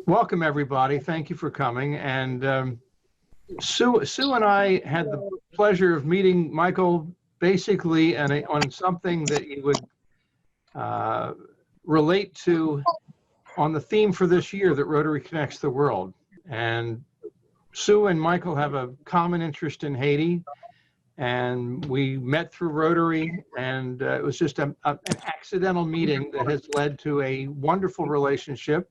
Welcome, everybody. Thank you for coming. And Sue and I had the pleasure of meeting Michael basically on something that you would relate to on the theme for this year, that Rotary Connects the World. And Sue and Michael have a common interest in Haiti, and we met through Rotary, and it was just an accidental meeting that has led to a wonderful relationship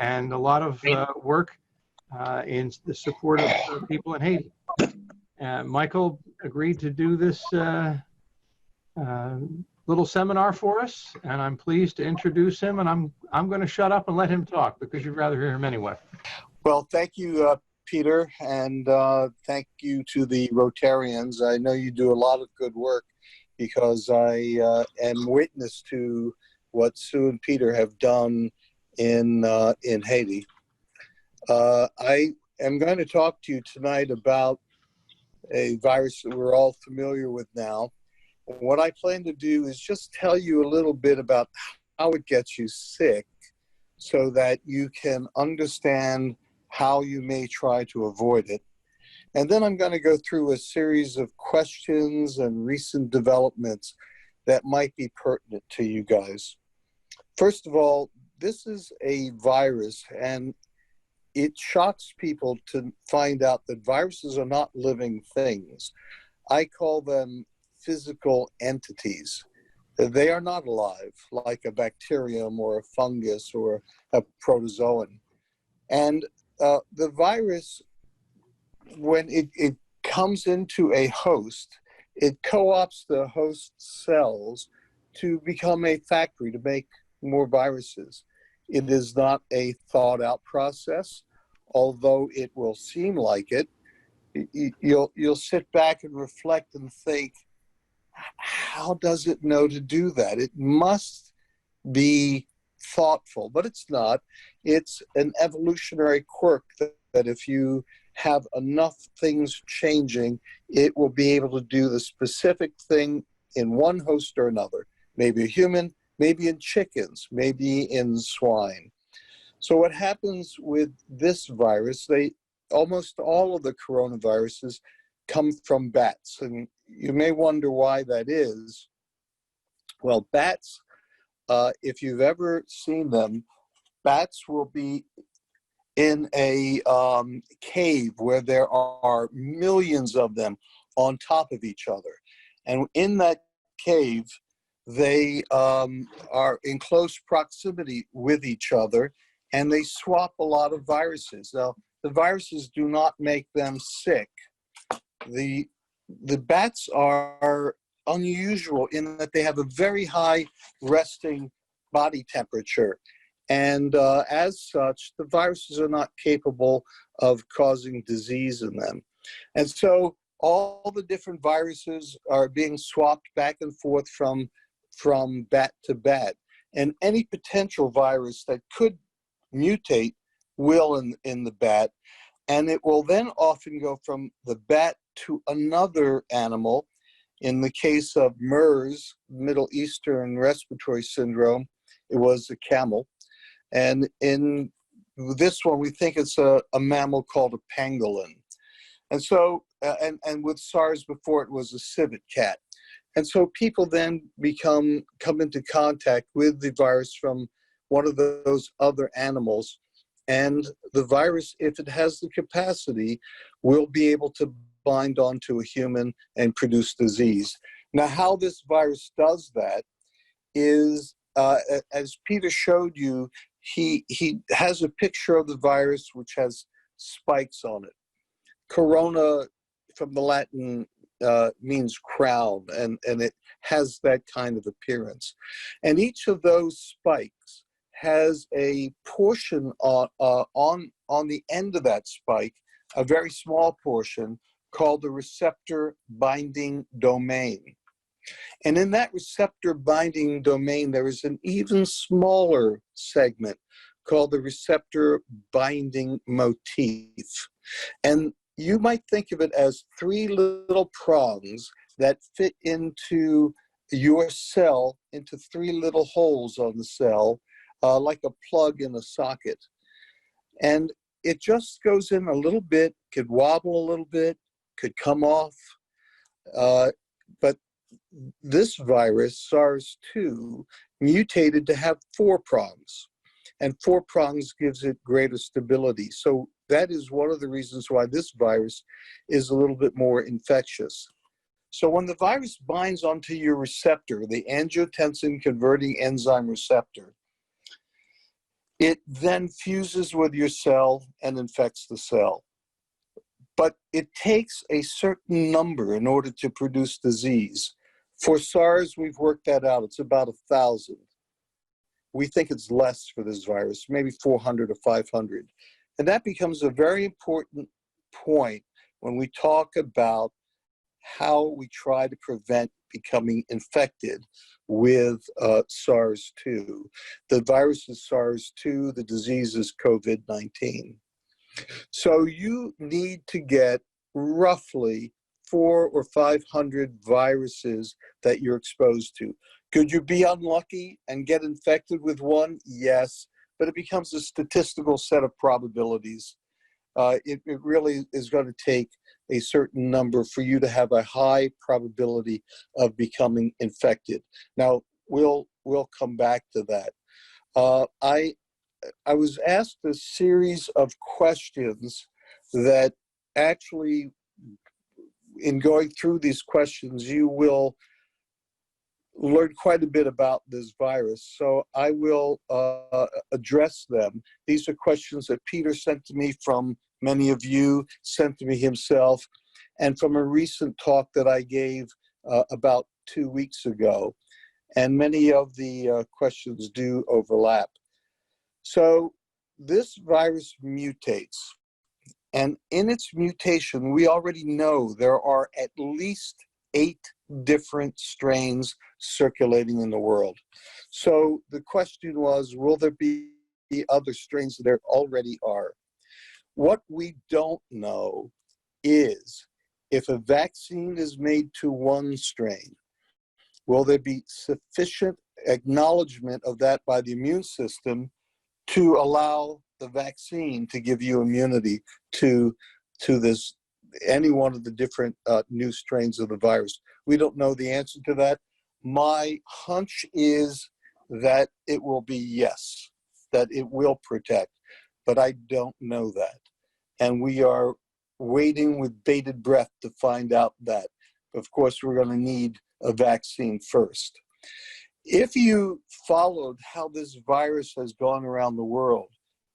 and a lot of work in the support of people in Haiti. Michael agreed to do this little seminar for us, and I'm pleased to introduce him, and I'm going to shut up and let him talk because you'd rather hear him anyway. Well, thank you, Peter, and thank you to the Rotarians. I know you do a lot of good work because I am witness to what Sue and Peter have done in Haiti. I am going to talk to you tonight about a virus that we're all familiar with now. What I plan to do is just tell you a little bit about how it gets you sick so that you can understand how you may try to avoid it. And then I'm going to go through a series of questions and recent developments that might be pertinent to you guys. First of all, this is a virus, and it shocks people to find out that viruses are not living things. I call them physical entities. They are not alive, like a bacterium or a fungus or a protozoan. And the virus, when it comes into a host, it co-opts the host cells to become a factory to make more viruses. It is not a thought-out process, although it will seem like it. You'll sit back and reflect and think, how does it know to do that? It must be thoughtful, but it's not. It's an evolutionary quirk that if you have enough things changing, it will be able to do the specific thing in one host or another. Maybe a human, maybe in chickens, maybe in swine. So what happens with this virus, almost all of the coronaviruses come from bats. And you may wonder why that is. Well, bats, if you've ever seen them, bats will be in a cave where there are millions of them on top of each other. And in that cave, they are in close proximity with each other, and they swap a lot of viruses. Now, the viruses do not make them sick. The bats are unusual in that they have a very high resting body temperature. And as such, the viruses are not capable of causing disease in them. And so all the different viruses are being swapped back and forth from bat to bat. And any potential virus that could mutate will in the bat. And it will then often go from the bat to another animal. In the case of MERS, Middle Eastern Respiratory Syndrome, it was a camel. And in this one, we think it's a mammal called a pangolin. And so, and with SARS before, it was a civet cat. And so people then come into contact with the virus from one of those other animals. And the virus, if it has the capacity, will be able to bind onto a human and produce disease. Now, how this virus does that is, as Peter showed you, he has a picture of the virus which has spikes on it. Corona, from the Latin, means crown, and it has that kind of appearance. And each of those spikes has a portion on the end of that spike, a very small portion, called the receptor binding domain. And in that receptor binding domain, there is an even smaller segment called the receptor binding motif. And you might think of it as three little prongs that fit into your cell, into three little holes on the cell, like a plug in a socket. And it just goes in a little bit, could wobble a little bit, could come off. But this virus, SARS-2, mutated to have 4 prongs. And 4 prongs gives it greater stability. So that is one of the reasons why this virus is a little bit more infectious. So when the virus binds onto your receptor, the angiotensin-converting enzyme receptor, it then fuses with your cell and infects the cell. But it takes a certain number in order to produce disease. For SARS, we've worked that out. It's about 1,000. We think it's less for this virus, maybe 400 or 500. And that becomes a very important point when we talk about how we try to prevent becoming infected with SARS-2. The virus is SARS-2, the disease is COVID-19. So you need to get roughly 400 or 500 viruses that you're exposed to. Could you be unlucky and get infected with one? Yes, but it becomes a statistical set of probabilities. It really is going to take a certain number for you to have a high probability of becoming infected. Now, we'll come back to that. I was asked a series of questions that actually, in going through these questions, you will learn quite a bit about this virus. So I will address them. These are questions that Peter sent to me from many of you, sent to me himself, and from a recent talk that I gave about 2 weeks ago. And many of the questions do overlap. So this virus mutates. And in its mutation, we already know there are at least 8 different strains circulating in the world. So the question was, will there be other strains? There already are. What we don't know is if a vaccine is made to one strain, will there be sufficient acknowledgement of that by the immune system to allow the vaccine to give you immunity to this, any one of the different new strains of the virus? We don't know the answer to that. My hunch is that it will be yes, that it will protect, but I don't know that. And we are waiting with bated breath to find out that. Of course, we're going to need a vaccine first. If you followed how this virus has gone around the world,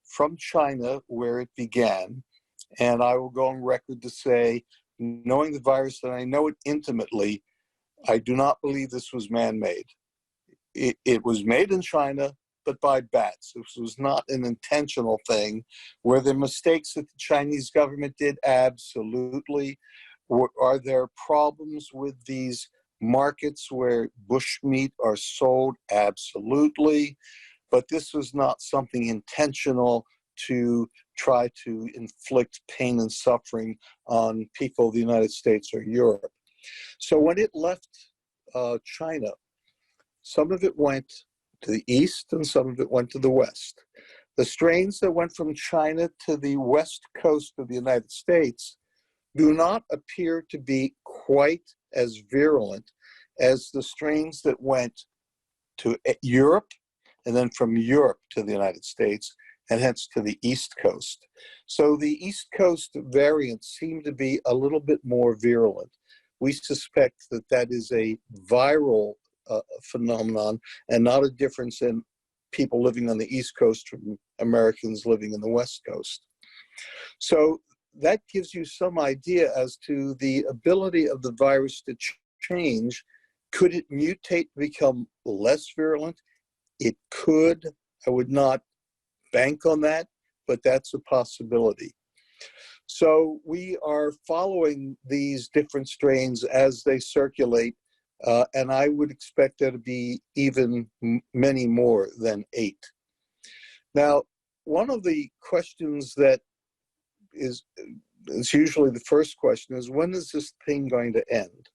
from China, where it began, and I will go on record to say, knowing the virus, and I know it intimately, I do not believe this was man-made. It was made in China, but by bats. This was not an intentional thing. Were there mistakes that the Chinese government did? Absolutely. Are there problems with these markets where bushmeat are sold? Absolutely. But this was not something intentional to try to inflict pain and suffering on people of the United States or Europe. So when it left China, some of it went to the east and some of it went to the west. The strains that went from China to the west coast of the United States do not appear to be quite as virulent as the strains that went to Europe and then from Europe to the United States and hence to the East Coast. So the East Coast variants seem to be a little bit more virulent. We suspect that that is a viral phenomenon and not a difference in people living on the East Coast from Americans living in the West Coast. So that gives you some idea as to the ability of the virus to change. Could it mutate to become less virulent? It could. I would not bank on that, but that's a possibility. So we are following these different strains as they circulate, and I would expect there to be even many more than 8. Now, one of the questions that is usually the first question is, when is this thing going to end?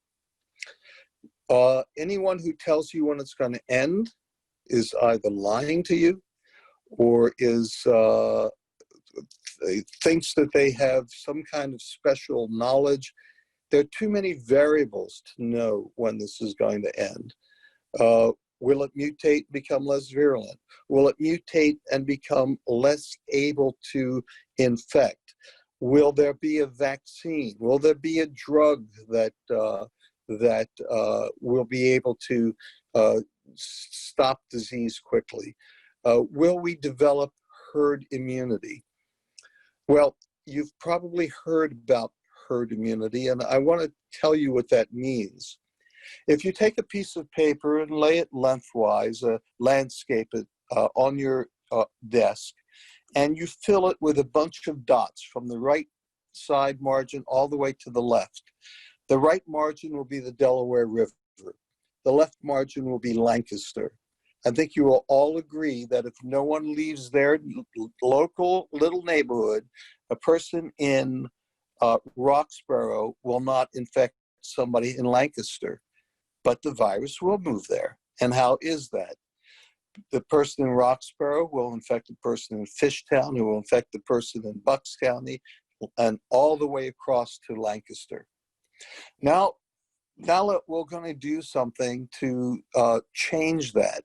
Anyone who tells you when it's going to end is either lying to you or is thinks that they have some kind of special knowledge. There are too many variables to know when this is going to end. Will it mutate and become less virulent? Will it mutate and become less able to infect? Will there be a vaccine? Will there be a drug that will be able to stop disease quickly? Will we develop herd immunity? Well, you've probably heard about herd immunity, and I want to tell you what that means. If you take a piece of paper and lay it lengthwise, landscape it on your desk, and you fill it with a bunch of dots from the right side margin all the way to the left. The right margin will be the Delaware River. The left margin will be Lancaster. I think you will all agree that if no one leaves their local little neighborhood, a person in Roxborough will not infect somebody in Lancaster, but the virus will move there. And how is that? The person in Roxborough will infect the person in Fishtown, who will infect the person in Bucks County, and all the way across to Lancaster. Now we're going to do something to change that.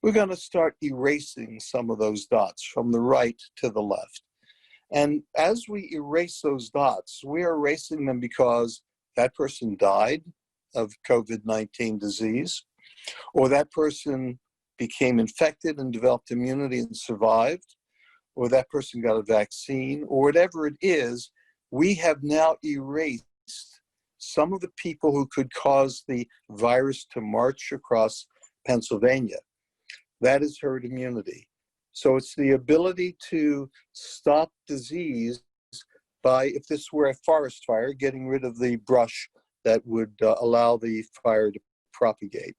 We're going to start erasing some of those dots from the right to the left. And as we erase those dots, we are erasing them because that person died of COVID-19 disease, or that person became infected and developed immunity and survived, or that person got a vaccine, or whatever it is. We have now erased some of the people who could cause the virus to march across Pennsylvania. That is herd immunity. So it's the ability to stop disease by, if this were a forest fire, getting rid of the brush that would allow the fire to propagate.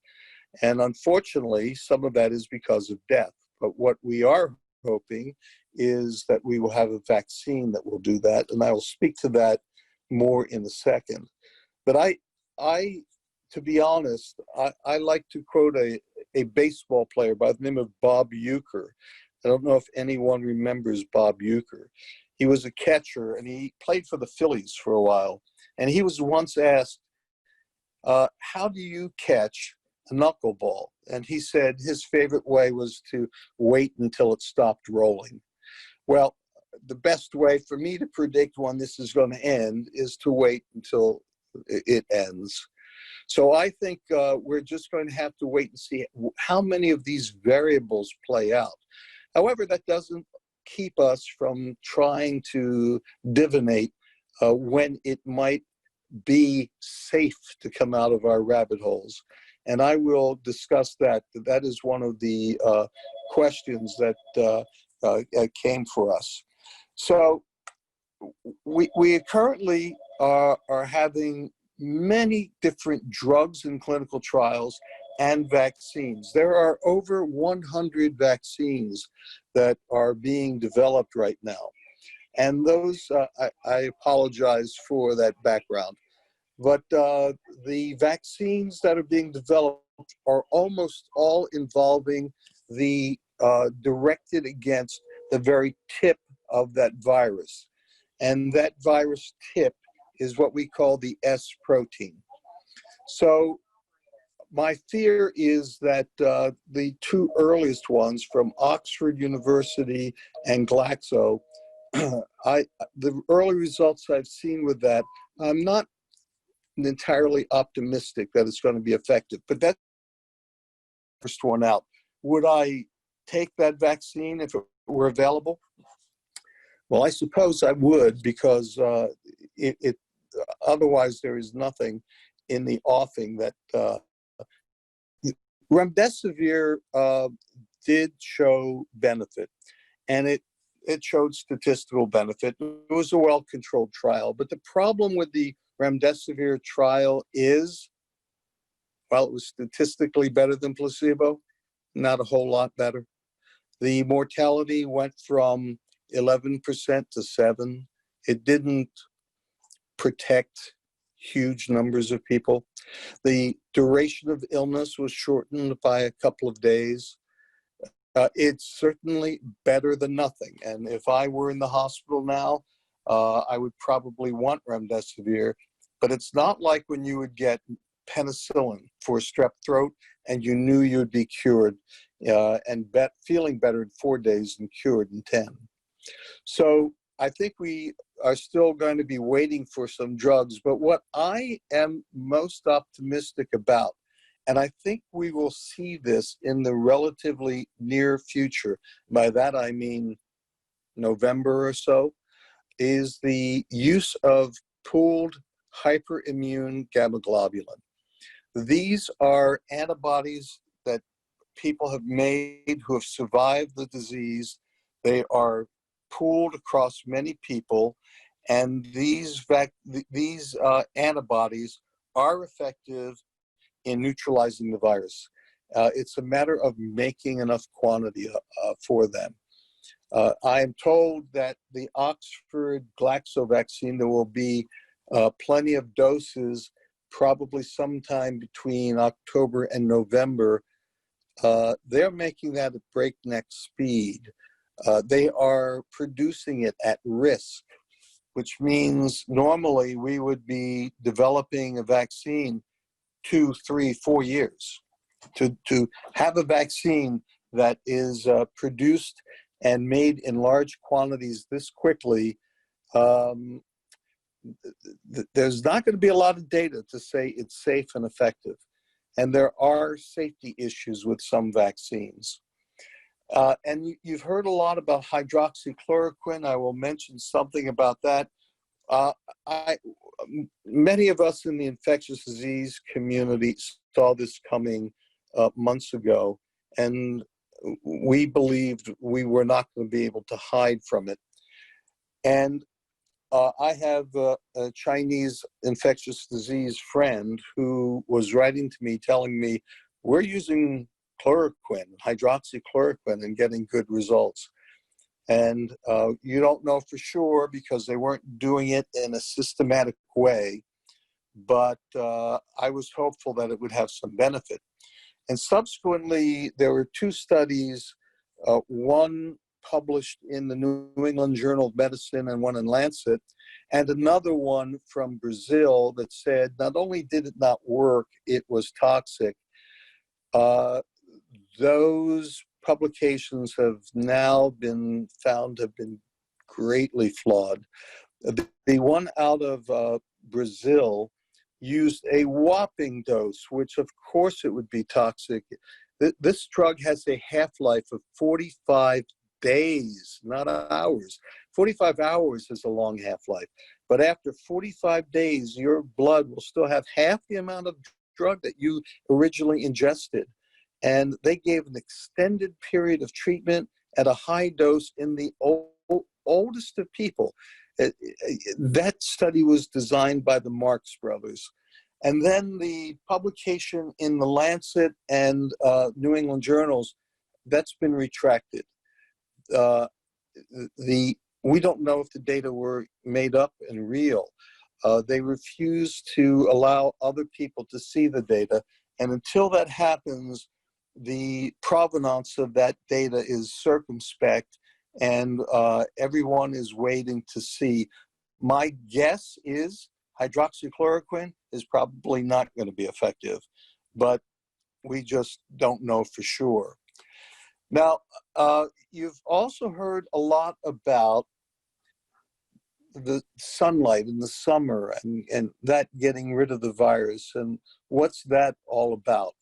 And unfortunately, some of that is because of death. But what we are hoping is that we will have a vaccine that will do that. And I will speak to that more in a second. But I to be honest, I like to quote a baseball player by the name of Bob Uecker. I don't know if anyone remembers Bob Uecker. He was a catcher, and he played for the Phillies for a while. And he was once asked, how do you catch a knuckleball? And he said his favorite way was to wait until it stopped rolling. Well, the best way for me to predict when this is going to end is to wait until it ends. So I think we're just going to have to wait and see how many of these variables play out. However, that doesn't keep us from trying to divinate when it might be safe to come out of our rabbit holes. And I will discuss that. That is one of the questions that came for us. So we currently are having many different drugs in clinical trials and vaccines. There are over 100 vaccines that are being developed right now. And those, I apologize for that background, but the vaccines that are being developed are almost all involving the directed against the very tip of that virus. And that virus tip is what we call the S protein. So my fear is that the two earliest ones from Oxford University and Glaxo, the early results I've seen with that, I'm not entirely optimistic that it's going to be effective, but that's the first one out. Would I take that vaccine if it were available? Well, I suppose I would, because otherwise there is nothing in the offing that remdesivir did show benefit, and it showed statistical benefit. It was a well-controlled trial, but the problem with the remdesivir trial is, while it was statistically better than placebo, not a whole lot better. The mortality went from 11% to 7%. It didn't protect huge numbers of people. The duration of illness was shortened by a couple of days. It's certainly better than nothing. And if I were in the hospital now, I would probably want remdesivir. But it's not like when you would get penicillin for strep throat and you knew you'd be cured and feeling better in 4 days and cured in 10. So I think we are still going to be waiting for some drugs. But what I am most optimistic about, and I think we will see this in the relatively near future, by that I mean November or so, is the use of pooled hyperimmune gamma globulin. These are antibodies that people have made who have survived the disease. They are pooled across many people, and these antibodies are effective in neutralizing the virus. It's a matter of making enough quantity for them. I am told that the Oxford Glaxo vaccine, there will be plenty of doses, probably sometime between October and November. They're making that at breakneck speed. They are producing it at risk, which means normally we would be developing a vaccine 2, 3, 4 years. To have a vaccine that is produced and made in large quantities this quickly, there's not going to be a lot of data to say it's safe and effective. And there are safety issues with some vaccines. And you've heard a lot about hydroxychloroquine. I will mention something about that. Many of us in the infectious disease community saw this coming months ago, and we believed we were not going to be able to hide from it. And I have a Chinese infectious disease friend who was writing to me telling me, we're using chloroquine, hydroxychloroquine, and getting good results. And you don't know for sure because they weren't doing it in a systematic way, but I was hopeful that it would have some benefit. And subsequently, there were 2 studies, one published in the New England Journal of Medicine and one in Lancet, and another one from Brazil that said not only did it not work, it was toxic. Those publications have now been found to have been greatly flawed. The one out of Brazil used a whopping dose, which of course it would be toxic. This drug has a half-life of 45 days, not hours. 45 hours is a long half-life. But after 45 days, your blood will still have half the amount of drug that you originally ingested. And they gave an extended period of treatment at a high dose in the oldest of people. That study was designed by the Marx brothers. And then the publication in the Lancet and New England journals, that's been retracted. We don't know if the data were made up and real. They refuse to allow other people to see the data. And until that happens, the provenance of that data is circumspect, and everyone is waiting to see. My guess is hydroxychloroquine is probably not going to be effective, but we just don't know for sure. Now, you've also heard a lot about the sunlight in the summer and that getting rid of the virus, and what's that all about?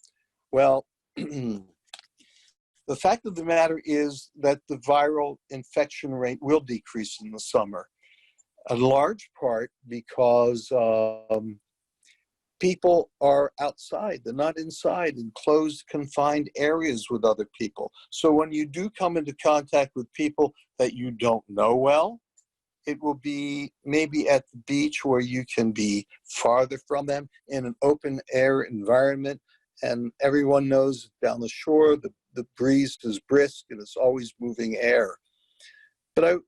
Well, the fact of the matter is that the viral infection rate will decrease in the summer, in large part because people are outside. They're not inside in closed, confined areas with other people. So when you do come into contact with people that you don't know well, it will be maybe at the beach where you can be farther from them in an open air environment. And everyone knows down the shore, the breeze is brisk and it's always moving air. But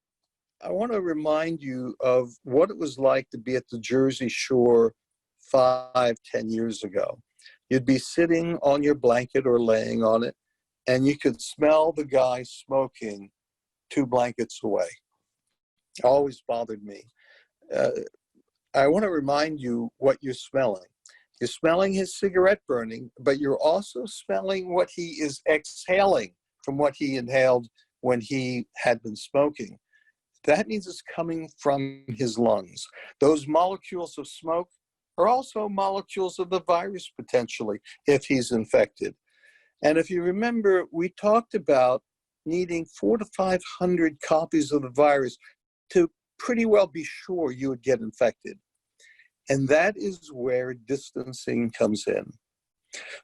I want to remind you of what it was like to be at the Jersey Shore 5, 10 years ago. You'd be sitting on your blanket or laying on it, and you could smell the guy smoking 2 blankets away. Always bothered me. I want to remind you what you're smelling. You're smelling his cigarette burning, but you're also smelling what he is exhaling from what he inhaled when he had been smoking. That means it's coming from his lungs. Those molecules of smoke are also molecules of the virus potentially if he's infected. And if you remember, we talked about needing 400 to 500 copies of the virus to pretty well be sure you would get infected. And that is where distancing comes in.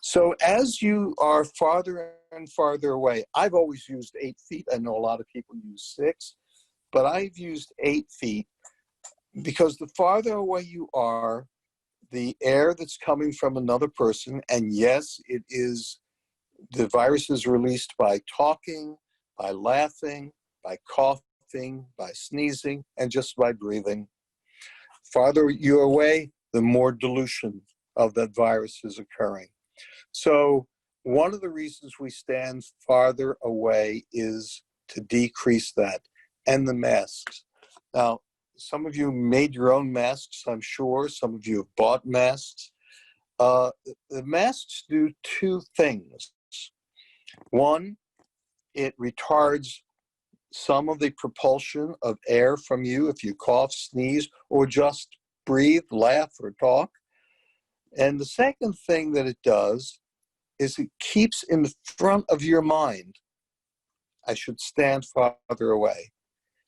So as you are farther and farther away, I've always used 8 feet. I know a lot of people use 6, but I've used 8 feet because the farther away you are, the air that's coming from another person, and yes, it is, the virus is released by talking, by laughing, by coughing, by sneezing, and just by breathing. Farther you're away, the more dilution of that virus is occurring. So one of the reasons we stand farther away is to decrease that, and the masks. Now, some of you made your own masks, I'm sure. Some of you have bought masks. The masks do 2 things. One, it retards some of the propulsion of air from you if you cough, sneeze, or just breathe, laugh, or talk. And the second thing that it does is it keeps in front of your mind, I should stand farther away.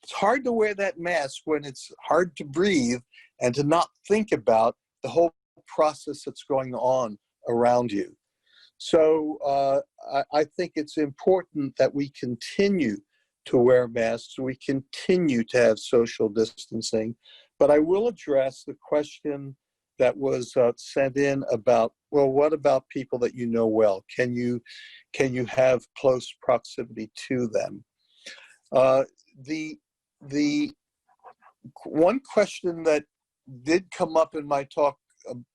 It's hard to wear that mask when it's hard to breathe and to not think about the whole process that's going on around you. So I think it's important that we continue to wear masks. We continue to have social distancing. But I will address the question that was sent in about, well, what about people that you know well? Can you have close proximity to them? The one question that did come up in my talk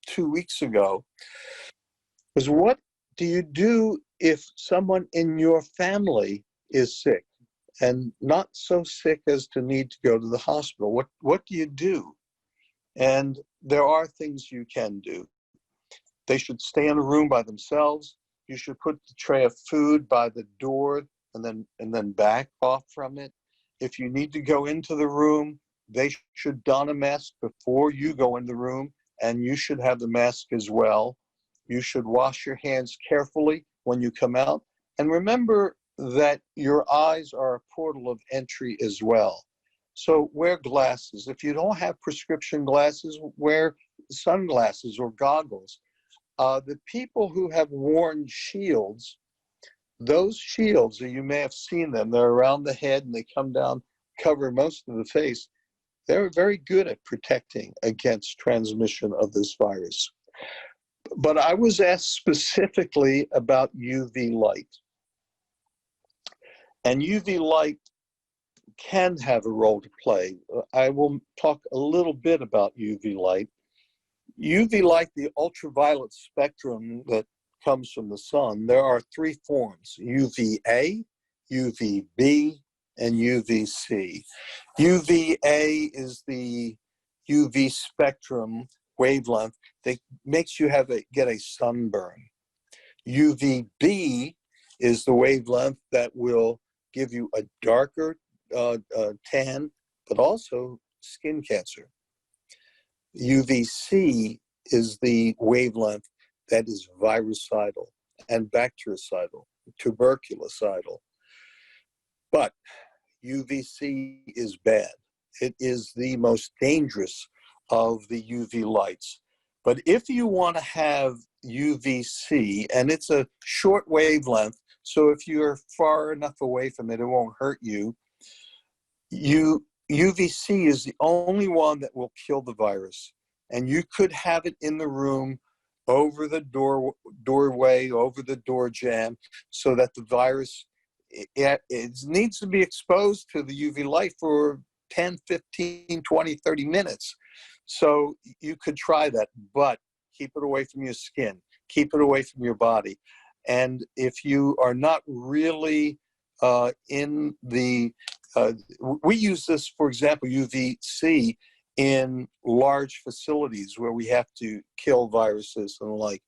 2 weeks ago was, what do you do if someone in your family is sick and not so sick as to need to go to the hospital? What do you do? And there are things you can do. They should stay in a room by themselves. You should put the tray of food by the door and then back off from it. If you need to go into the room, they should don a mask before you go in the room, and you should have the mask as well. You should wash your hands carefully when you come out. And remember that your eyes are a portal of entry as well. So wear glasses. If you don't have prescription glasses, wear sunglasses or goggles. The people who have worn shields, those shields, you may have seen them, they're around the head and they come down, cover most of the face. They're very good at protecting against transmission of this virus. But I was asked specifically about UV light. And UV light can have a role to play. I will talk a little bit about UV light. UV light, the ultraviolet spectrum that comes from the sun, there are 3 forms: UVA, UVB, and UVC. UVA is the UV spectrum wavelength that makes you get a sunburn. UVB is the wavelength that will give you a darker tan, but also skin cancer. UVC is the wavelength that is virucidal and bactericidal, tuberculocidal. But UVC is bad. It is the most dangerous of the UV lights. But if you want to have UVC, and it's a short wavelength, so if you're far enough away from it, it won't hurt you. UVC is the only one that will kill the virus. And you could have it in the room, over the doorway, over the door jamb, so that the virus, it needs to be exposed to the UV light for 10, 15, 20, 30 minutes. So you could try that, but keep it away from your skin. Keep it away from your body. And if you are not really in the, we use this, for example, UVC in large facilities where we have to kill viruses and the like.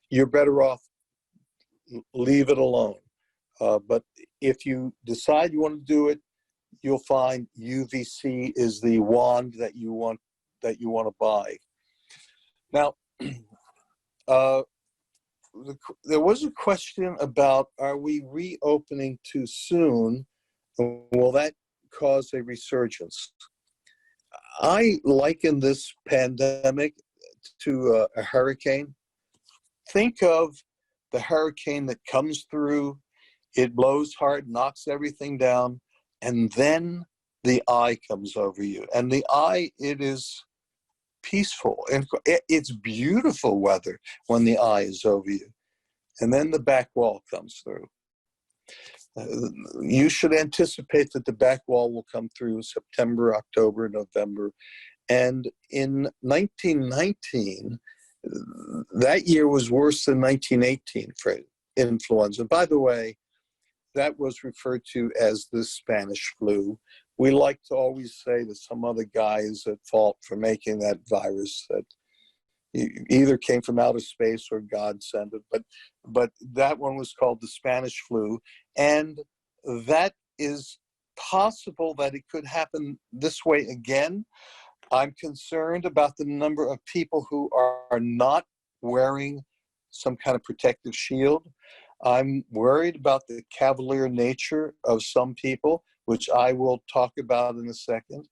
You're better off leave it alone. But if you decide you want to do it, you'll find UVC is the wand that you want to buy. Now, there was a question about, are we reopening too soon? Will that cause a resurgence? I liken this pandemic to a hurricane. Think of the hurricane that comes through, it blows hard, knocks everything down, and then the eye comes over you. And the eye, it is peaceful, and it's beautiful weather when the eye is over you. And then the back wall comes through. You should anticipate that the back wall will come through September, October, November. And in 1919, that year was worse than 1918 for influenza. By the way, that was referred to as the Spanish flu. We like to always say that some other guy is at fault for making that virus that either came from outer space or God sent it. But that one was called the Spanish flu. And that is possible that it could happen this way again. I'm concerned about the number of people who are not wearing some kind of protective shield. I'm worried about the cavalier nature of some people, which I will talk about in a second.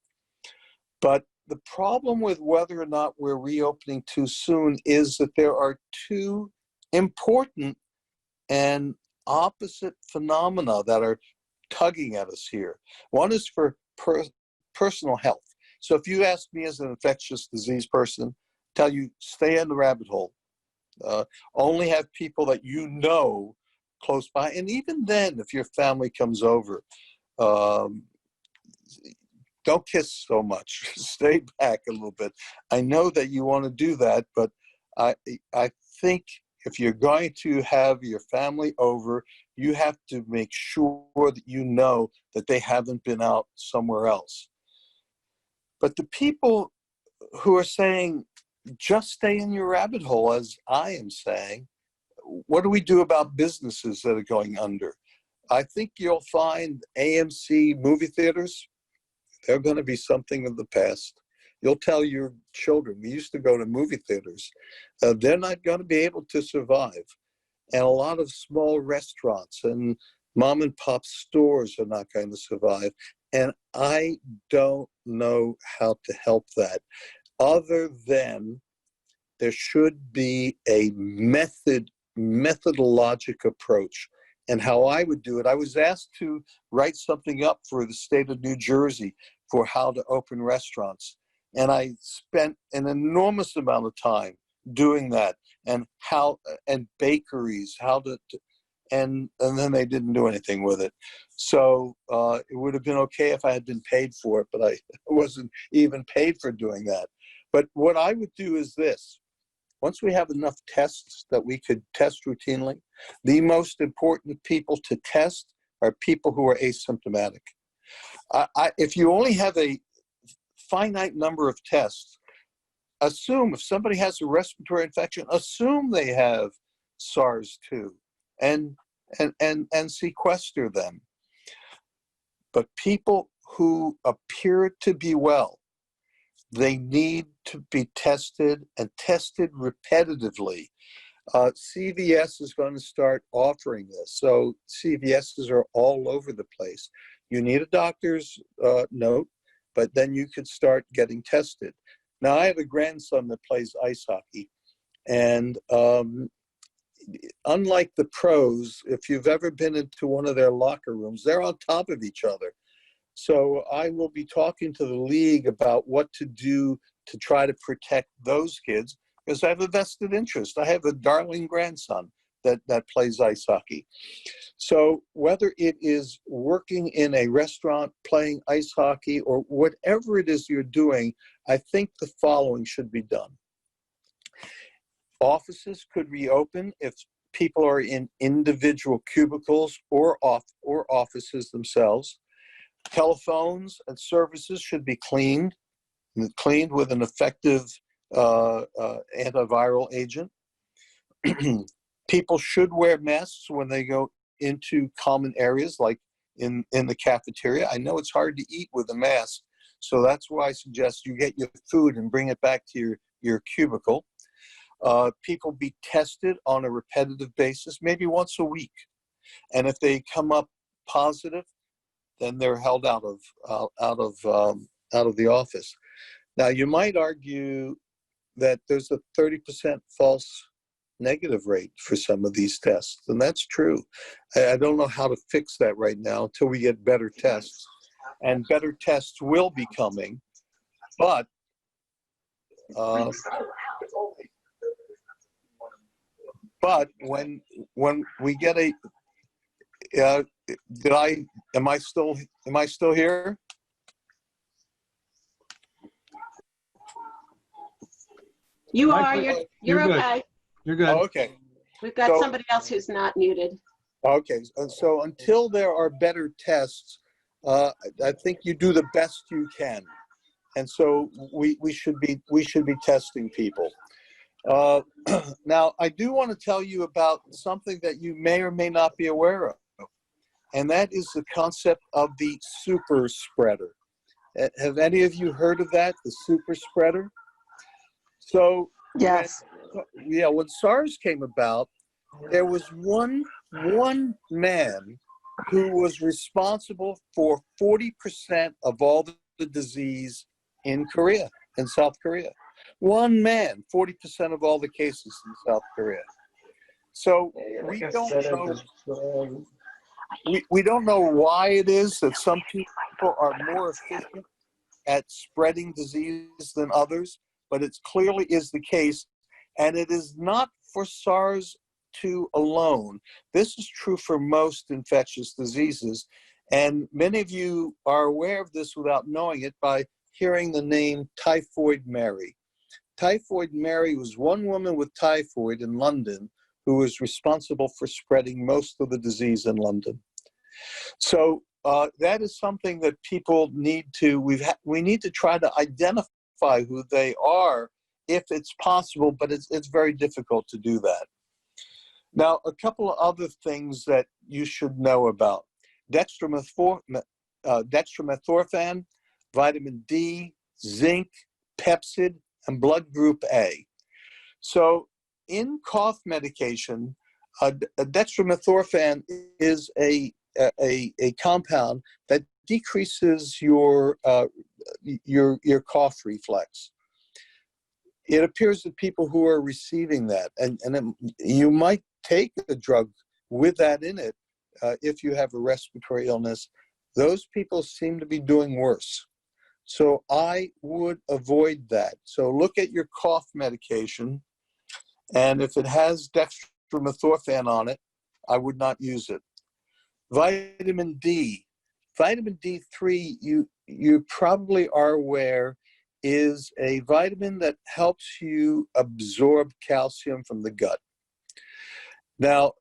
But the problem with whether or not we're reopening too soon is that there are two important and opposite phenomena that are tugging at us here. One is for personal health. So if you ask me as an infectious disease person, tell you stay in the rabbit hole. Only have people that you know close by. And even then, if your family comes over, don't kiss so much. Stay back a little bit. I know that you want to do that, but I think if you're going to have your family over, you have to make sure that you know that they haven't been out somewhere else. But the people who are saying, just stay in your rabbit hole, as I am saying, what do we do about businesses that are going under? I think you'll find AMC movie theaters, they're going to be something of the past. You'll tell your children, we used to go to movie theaters. They're not going to be able to survive. And a lot of small restaurants and mom and pop stores are not going to survive. And I don't know how to help that, other than there should be a methodologic approach. And how I would do it, I was asked to write something up for the state of New Jersey for how to open restaurants. And I spent an enormous amount of time doing that, and bakeries, and then they didn't do anything with it. So it would have been okay if I had been paid for it, but I wasn't even paid for doing that. But what I would do is this. Once we have enough tests that we could test routinely, the most important people to test are people who are asymptomatic. If you only have a finite number of tests, assume if somebody has a respiratory infection, assume they have SARS-2 and sequester them. But people who appear to be well, they need to be tested, and tested repetitively. CVS is going to start offering this. So CVSs are all over the place. You need a doctor's note, but then you could start getting tested. Now, I have a grandson that plays ice hockey, and unlike the pros, if you've ever been into one of their locker rooms, they're on top of each other. So I will be talking to the league about what to do to try to protect those kids, because I have a vested interest. I have a darling grandson that plays ice hockey. So whether it is working in a restaurant, playing ice hockey, or whatever it is you're doing, I think the following should be done. Offices could reopen if people are in individual cubicles or offices themselves. Telephones and services should be cleaned with an effective antiviral agent. People should wear masks when they go into common areas like in the cafeteria. I know it's hard to eat with a mask, so that's why I suggest you get your food and bring it back to your cubicle. People be tested on a repetitive basis, maybe once a week. And if they come up positive, then they're held out of the office. Now, you might argue that there's a 30% false negative rate for some of these tests, and that's true. I don't know how to fix that right now until we get better tests, and better tests will be coming. But when we get a am I still here? You are. Michael, You're good. okay. You're good. Oh, okay. We've got somebody else who's not muted. Okay. So until there are better tests, I think you do the best you can, and so we should be testing people. Now, I do want to tell you about something that you may or may not be aware of, and that is the concept of the super spreader. Have any of you heard of that, the super spreader? So, Yes. when SARS came about, there was one man who was responsible for 40% of all the disease in South Korea. One man, 40% of all the cases in South Korea. So we don't know why it is that some people are more efficient at spreading disease than others, but it clearly is the case, and it is not for SARS-2 alone. This is true for most infectious diseases, and many of you are aware of this without knowing it by hearing the name Typhoid Mary. Typhoid Mary was one woman with typhoid in London who was responsible for spreading most of the disease in London. So that is something that people need to, we need to try to identify who they are if it's possible, but it's very difficult to do that. Now, a couple of other things that you should know about. Dextromethorphan, vitamin D, zinc, Pepsid, and blood group A. So in cough medication, dextromethorphan is a compound that decreases your cough reflex. It appears that people who are receiving that, and you might take a drug with that in it if you have a respiratory illness, those people seem to be doing worse. So I would avoid that. So look at your cough medication, and if it has dextromethorphan on it, I would not use it. Vitamin D. Vitamin D3, you probably are aware, is a vitamin that helps you absorb calcium from the gut. Now,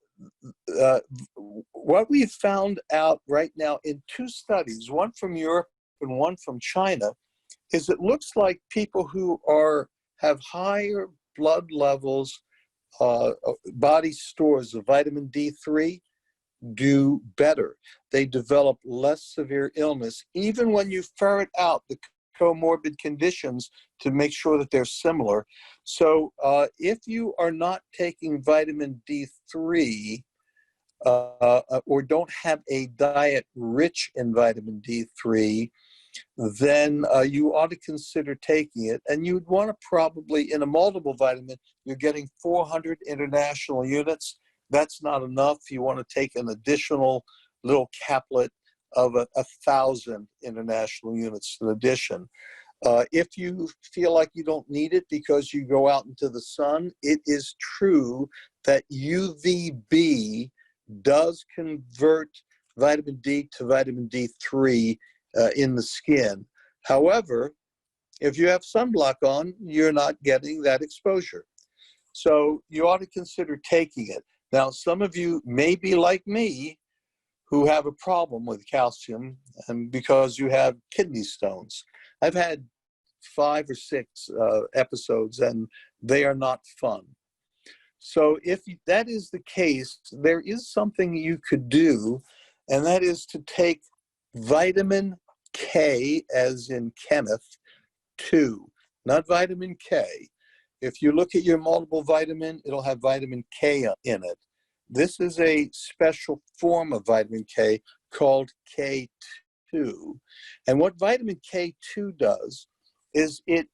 what we found out right now in two studies, one from Europe and one from China, is it looks like people who have higher blood levels, body stores of vitamin D3 do better. They develop less severe illness, even when you ferret out the comorbid conditions to make sure that they're similar. So if you are not taking vitamin D3 or don't have a diet rich in vitamin D3, then you ought to consider taking it. And you'd want to probably, in a multiple vitamin, you're getting 400 international units. That's not enough. You want to take an additional little caplet of 1,000 international units in addition. If you feel like you don't need it because you go out into the sun, it is true that UVB does convert vitamin D to vitamin D3 in the skin. However, if you have sunblock on, you're not getting that exposure. So you ought to consider taking it. Now, some of you may be like me who have a problem with calcium and because you have kidney stones. I've had 5 or 6 episodes and they are not fun. So if that is the case, there is something you could do, and that is to take vitamin K, as in Kenneth, 2, not vitamin K. If you look at your multiple vitamin, it'll have vitamin K in it. This is a special form of vitamin K called K2. And what vitamin K2 does is it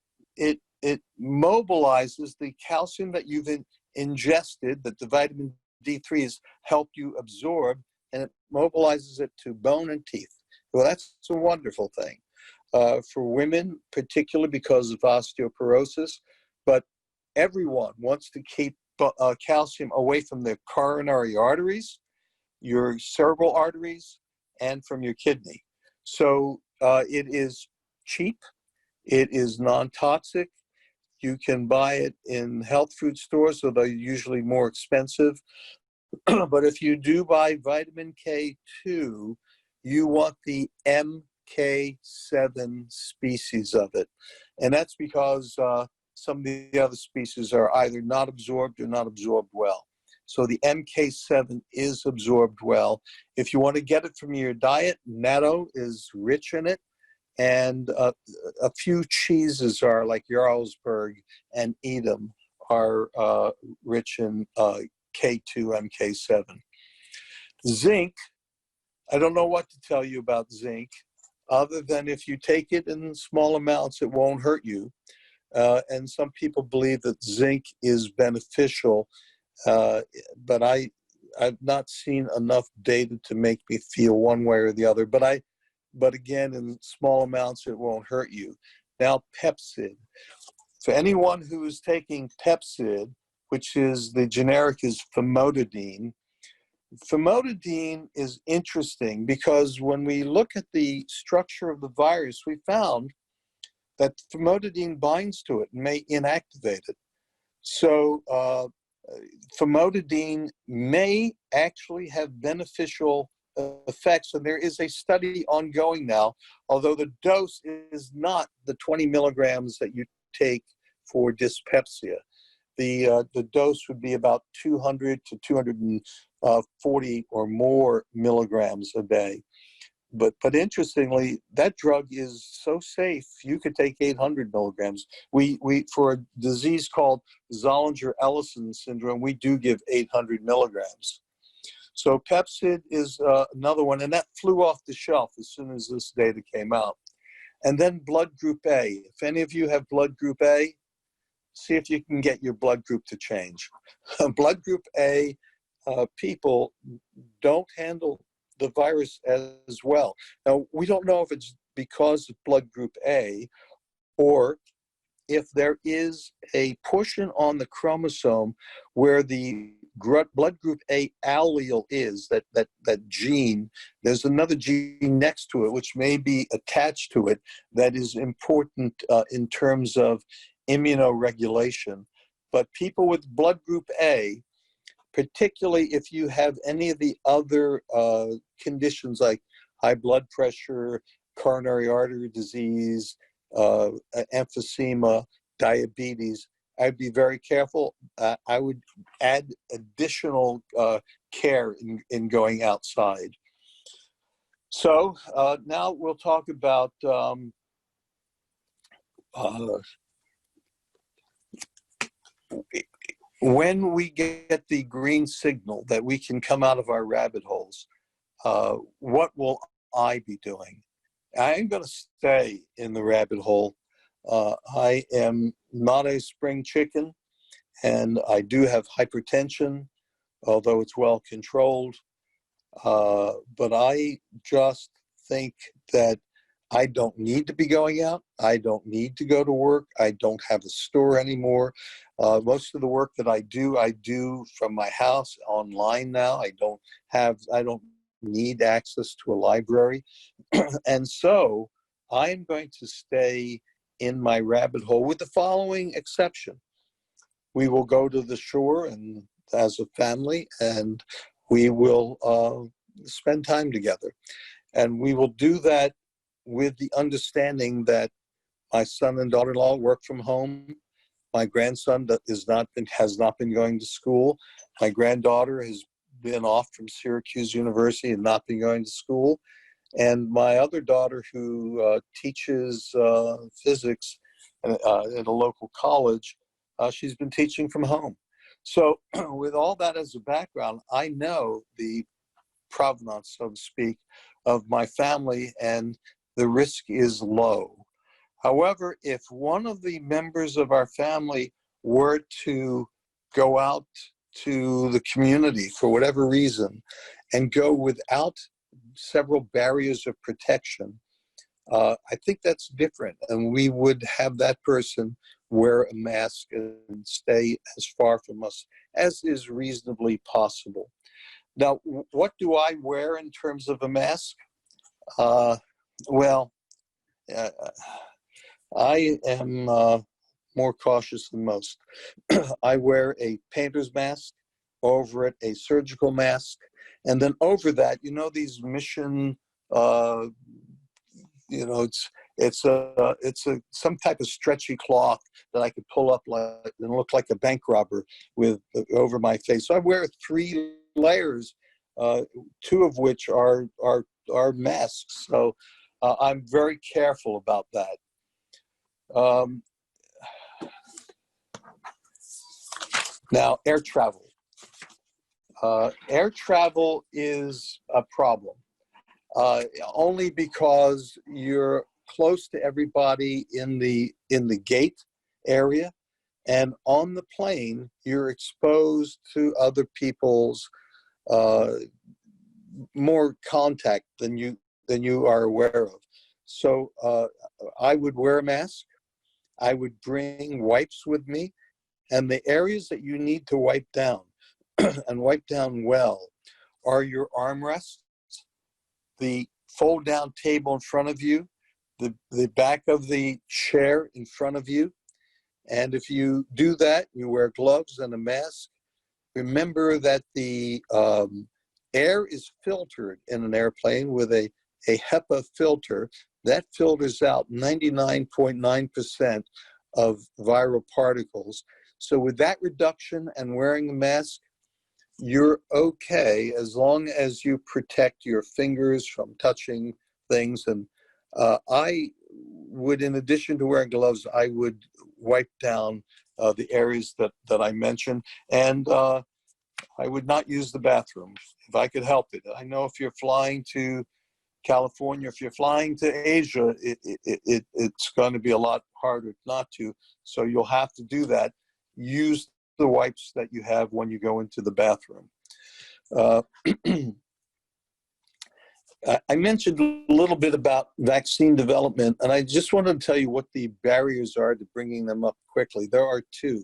mobilizes the calcium that you've ingested, that the vitamin D3 has helped you absorb, and it mobilizes it to bone and teeth. Well, that's a wonderful thing for women, particularly because of osteoporosis, but everyone wants to keep calcium away from the coronary arteries, your cerebral arteries, and from your kidney. So it is cheap, it is non-toxic. You can buy it in health food stores, so they're usually more expensive. But if you do buy vitamin K2, you want the MK7 species of it. And that's because some of the other species are either not absorbed or not absorbed well. So the MK7 is absorbed well. If you want to get it from your diet, natto is rich in it. And a few cheeses are, like Jarlsberg and Edam, are rich in K2, MK7. Zinc, I don't know what to tell you about zinc, other than if you take it in small amounts, it won't hurt you. And some people believe that zinc is beneficial, but I've not seen enough data to make me feel one way or the other. But again, in small amounts, it won't hurt you. Now, Pepsid. For anyone who is taking Pepsid, which is the generic is famotidine, famotidine is interesting because when we look at the structure of the virus, we found that famotidine binds to it and may inactivate it. So famotidine may actually have beneficial effects, and there is a study ongoing now, although the dose is not the 20 milligrams that you take for dyspepsia. The dose would be about 200 to 240 or more milligrams a day. But interestingly, that drug is so safe, you could take 800 milligrams. We for a disease called Zollinger-Ellison syndrome, we do give 800 milligrams. So Pepsid is another one, and that flew off the shelf as soon as this data came out. And then blood group A. If any of you have blood group A, see if you can get your blood group to change. Blood group A people don't handle the virus as well. Now, we don't know if it's because of blood group A or if there is a portion on the chromosome where the blood group A allele is, that gene, there's another gene next to it which may be attached to it that is important in terms of immunoregulation. But people with blood group A, particularly if you have any of the other conditions like high blood pressure, coronary artery disease, emphysema, diabetes, I'd be very careful. I would add additional care in going outside. So now we'll talk about when we get the green signal that we can come out of our rabbit holes, what will I be doing? I'm going to stay in the rabbit hole. I am not a spring chicken, and I do have hypertension, although it's well controlled. But I just think that I don't need to be going out. I don't need to go to work. I don't have a store anymore. Most of the work that I do from my house online now. I don't need access to a library. And so I'm going to stay in my rabbit hole with the following exception. We will go to the shore and as a family, and we will spend time together. And we will do that with the understanding that my son and daughter-in-law work from home. My grandson has not been going to school. My granddaughter has been off from Syracuse University and not been going to school. And my other daughter, who teaches physics at a local college, she's been teaching from home. So with all that as a background, I know the provenance, so to speak, of my family, and the risk is low. However, if one of the members of our family were to go out to the community for whatever reason and go without several barriers of protection, I think that's different. And we would have that person wear a mask and stay as far from us as is reasonably possible. Now, what do I wear in terms of a mask? I am more cautious than most. I wear a painter's mask, over it a surgical mask, and then over that, you know, these mission, you know, it's some type of stretchy cloth that I could pull up like and look like a bank robber with over my face. So I wear 3 layers, 2 of which are masks. So I'm very careful about that. Now, air travel. Air travel is a problem, only because you're close to everybody in the gate area, and on the plane you're exposed to other people's more contact than you are aware of. So I would wear a mask. I would bring wipes with me, and the areas that you need to wipe down and wipe down well are your armrests, the fold down table in front of you, the back of the chair in front of you. And if you do that, you wear gloves and a mask. Remember that the air is filtered in an airplane with a HEPA filter. That filters out 99.9% of viral particles. So with that reduction and wearing a mask, you're okay as long as you protect your fingers from touching things. And I would, in addition to wearing gloves, I would wipe down the areas that I mentioned. And I would not use the bathroom if I could help it. I know if you're flying to California, if you're flying to Asia, it's going to be a lot harder not to. So you'll have to do that. Use the wipes that you have when you go into the bathroom. I mentioned a little bit about vaccine development, and I just wanted to tell you what the barriers are to bringing them up quickly. There are 2.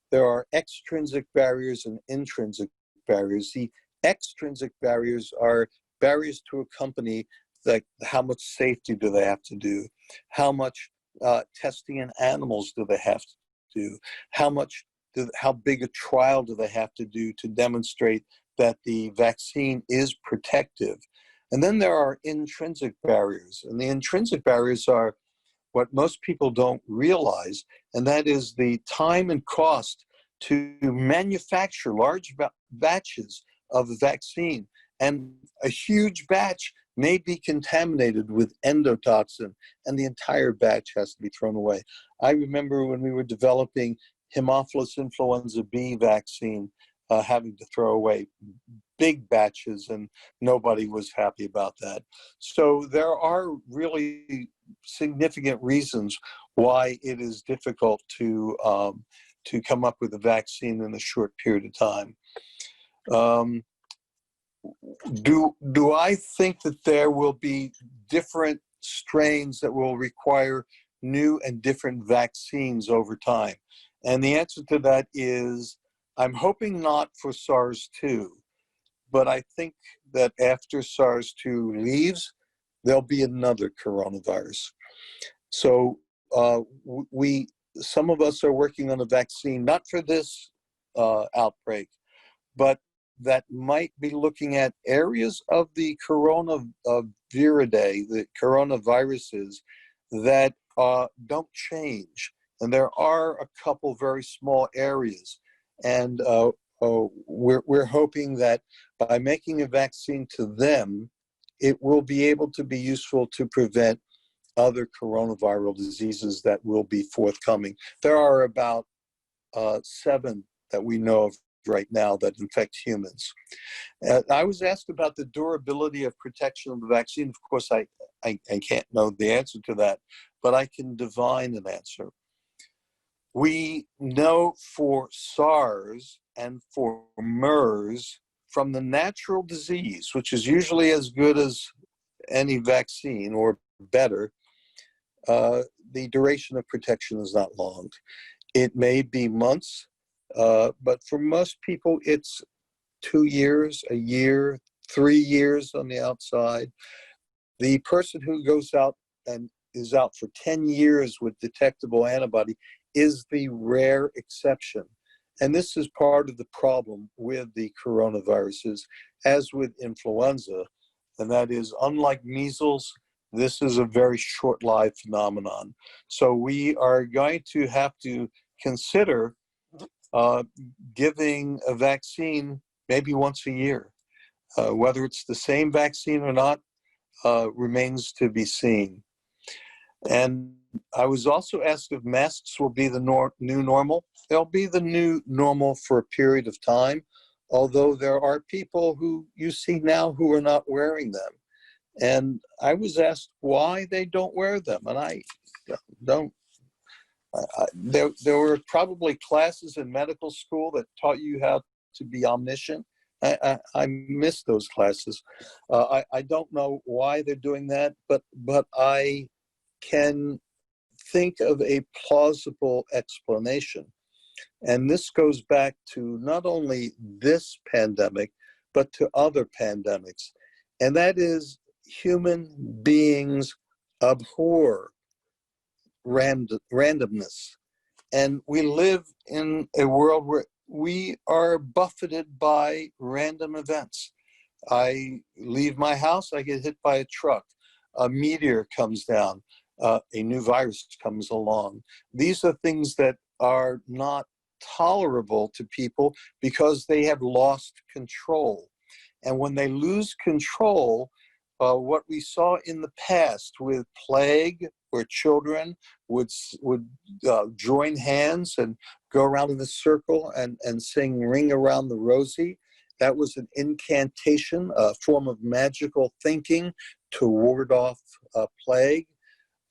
There are extrinsic barriers and intrinsic barriers. The extrinsic barriers are barriers to a company, like how much safety do they have to do? How much testing in animals do they have to do? How big a trial do they have to do to demonstrate that the vaccine is protective? And then there are intrinsic barriers. And the intrinsic barriers are what most people don't realize, and that is the time and cost to manufacture large batches of a vaccine. And a huge batch may be contaminated with endotoxin, and the entire batch has to be thrown away. I remember when we were developing Haemophilus influenza B vaccine, having to throw away big batches, and nobody was happy about that. So there are really significant reasons why it is difficult to come up with a vaccine in a short period of time. Do I think that there will be different strains that will require new and different vaccines over time? And the answer to that is, I'm hoping not for SARS-2, but I think that after SARS-2 leaves, there'll be another coronavirus. So some of us are working on a vaccine, not for this outbreak, but that might be looking at areas of the coronaviridea, the coronaviruses, that don't change. And there are a couple very small areas. And we're hoping that by making a vaccine to them, it will be able to be useful to prevent other coronaviral diseases that will be forthcoming. There are about 7 that we know of right now that infect humans. I was asked about the durability of protection of the vaccine. Of course, I can't know the answer to that, but I can divine an answer. We know for SARS and for MERS from the natural disease, which is usually as good as any vaccine or better, the duration of protection is not long. It may be months, but for most people, it's 2 years, a year, 3 years on the outside. The person who goes out and is out for 10 years with detectable antibody is the rare exception. And this is part of the problem with the coronaviruses, as with influenza, and that is, unlike measles, this is a very short-lived phenomenon. So we are going to have to consider giving a vaccine maybe once a year. Whether it's the same vaccine or not remains to be seen. And I was also asked if masks will be the new normal. They'll be the new normal for a period of time, although there are people who you see now who are not wearing them. And I was asked why they don't wear them, and I don't. There were probably classes in medical school that taught you how to be omniscient. I missed those classes. I don't know why they're doing that, but I can think of a plausible explanation. And this goes back to not only this pandemic, but to other pandemics. And that is, human beings abhor randomness. And we live in a world where we are buffeted by random events. I leave my house, I get hit by a truck, a meteor comes down, a new virus comes along. These are things that are not tolerable to people because they have lost control. And when they lose control, what we saw in the past with plague, where children would join hands and go around in a circle and sing Ring Around the Rosie, that was an incantation, a form of magical thinking to ward off plague.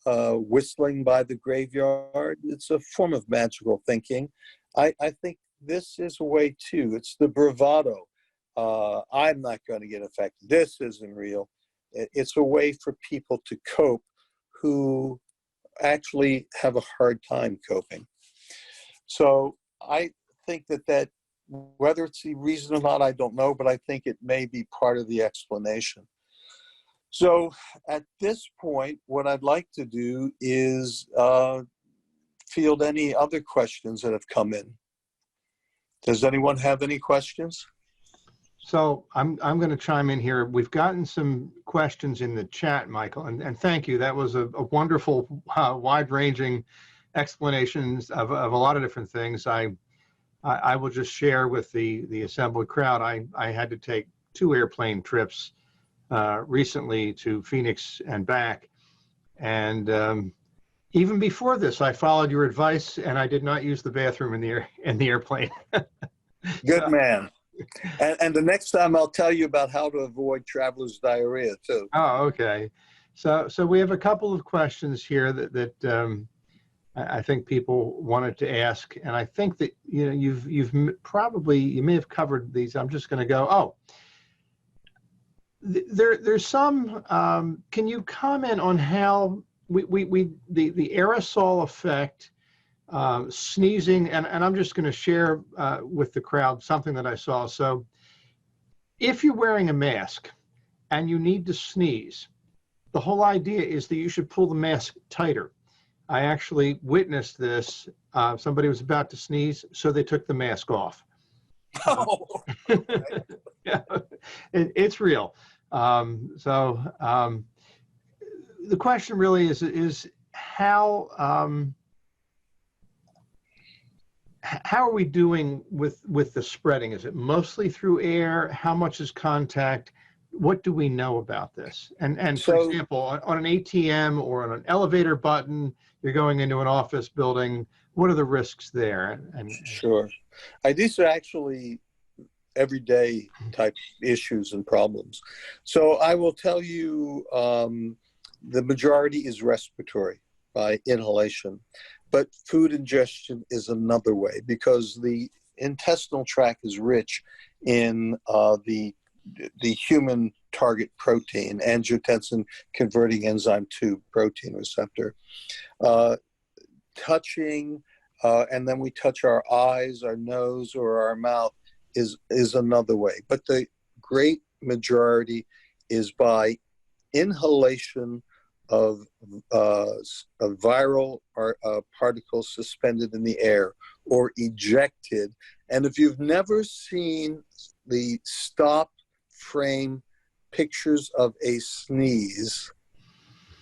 Whistling by the graveyard, it's a form of magical thinking. I think this is a way too. It's the bravado. I'm not going to get infected. This isn't real. It's a way for people to cope who actually have a hard time coping. So I think that whether it's the reason or not, I don't know, but I think it may be part of the explanation. So at this point, what I'd like to do is field any other questions that have come in. Does anyone have any questions? So I'm going to chime in here. We've gotten some questions in the chat, Michael, and thank you. That was a wonderful, wide-ranging explanations of a lot of different things. I will just share with the assembled crowd. I had to take 2 airplane trips recently to Phoenix and back, and even before this, I followed your advice and I did not use the bathroom in the airplane. Good man. And the next time I'll tell you about how to avoid traveler's diarrhea too. Oh, okay. So we have a couple of questions here that I think people wanted to ask, and I think that you may have covered these. I'm just going to go. Oh, there's some. Can you comment on how the aerosol effect? Sneezing, and I'm just going to share with the crowd something that I saw. So if you're wearing a mask and you need to sneeze, the whole idea is that you should pull the mask tighter. I actually witnessed this. Somebody was about to sneeze, so they took the mask off. Oh, Yeah, it's real. The question really is how are we doing with the spreading? Is it mostly through air? How much is contact? What do we know about this? And for example, on an ATM or on an elevator button, you're going into an office building. What are the risks there? Sure. These are actually everyday type issues and problems. So I will tell you, the majority is respiratory by inhalation, but food ingestion is another way because the intestinal tract is rich in the human target protein, angiotensin converting enzyme 2 protein receptor. Touching, and then we touch our eyes, our nose, or our mouth is another way. But the great majority is by inhalation of viral particles suspended in the air or ejected. And if you've never seen the stop frame pictures of a sneeze,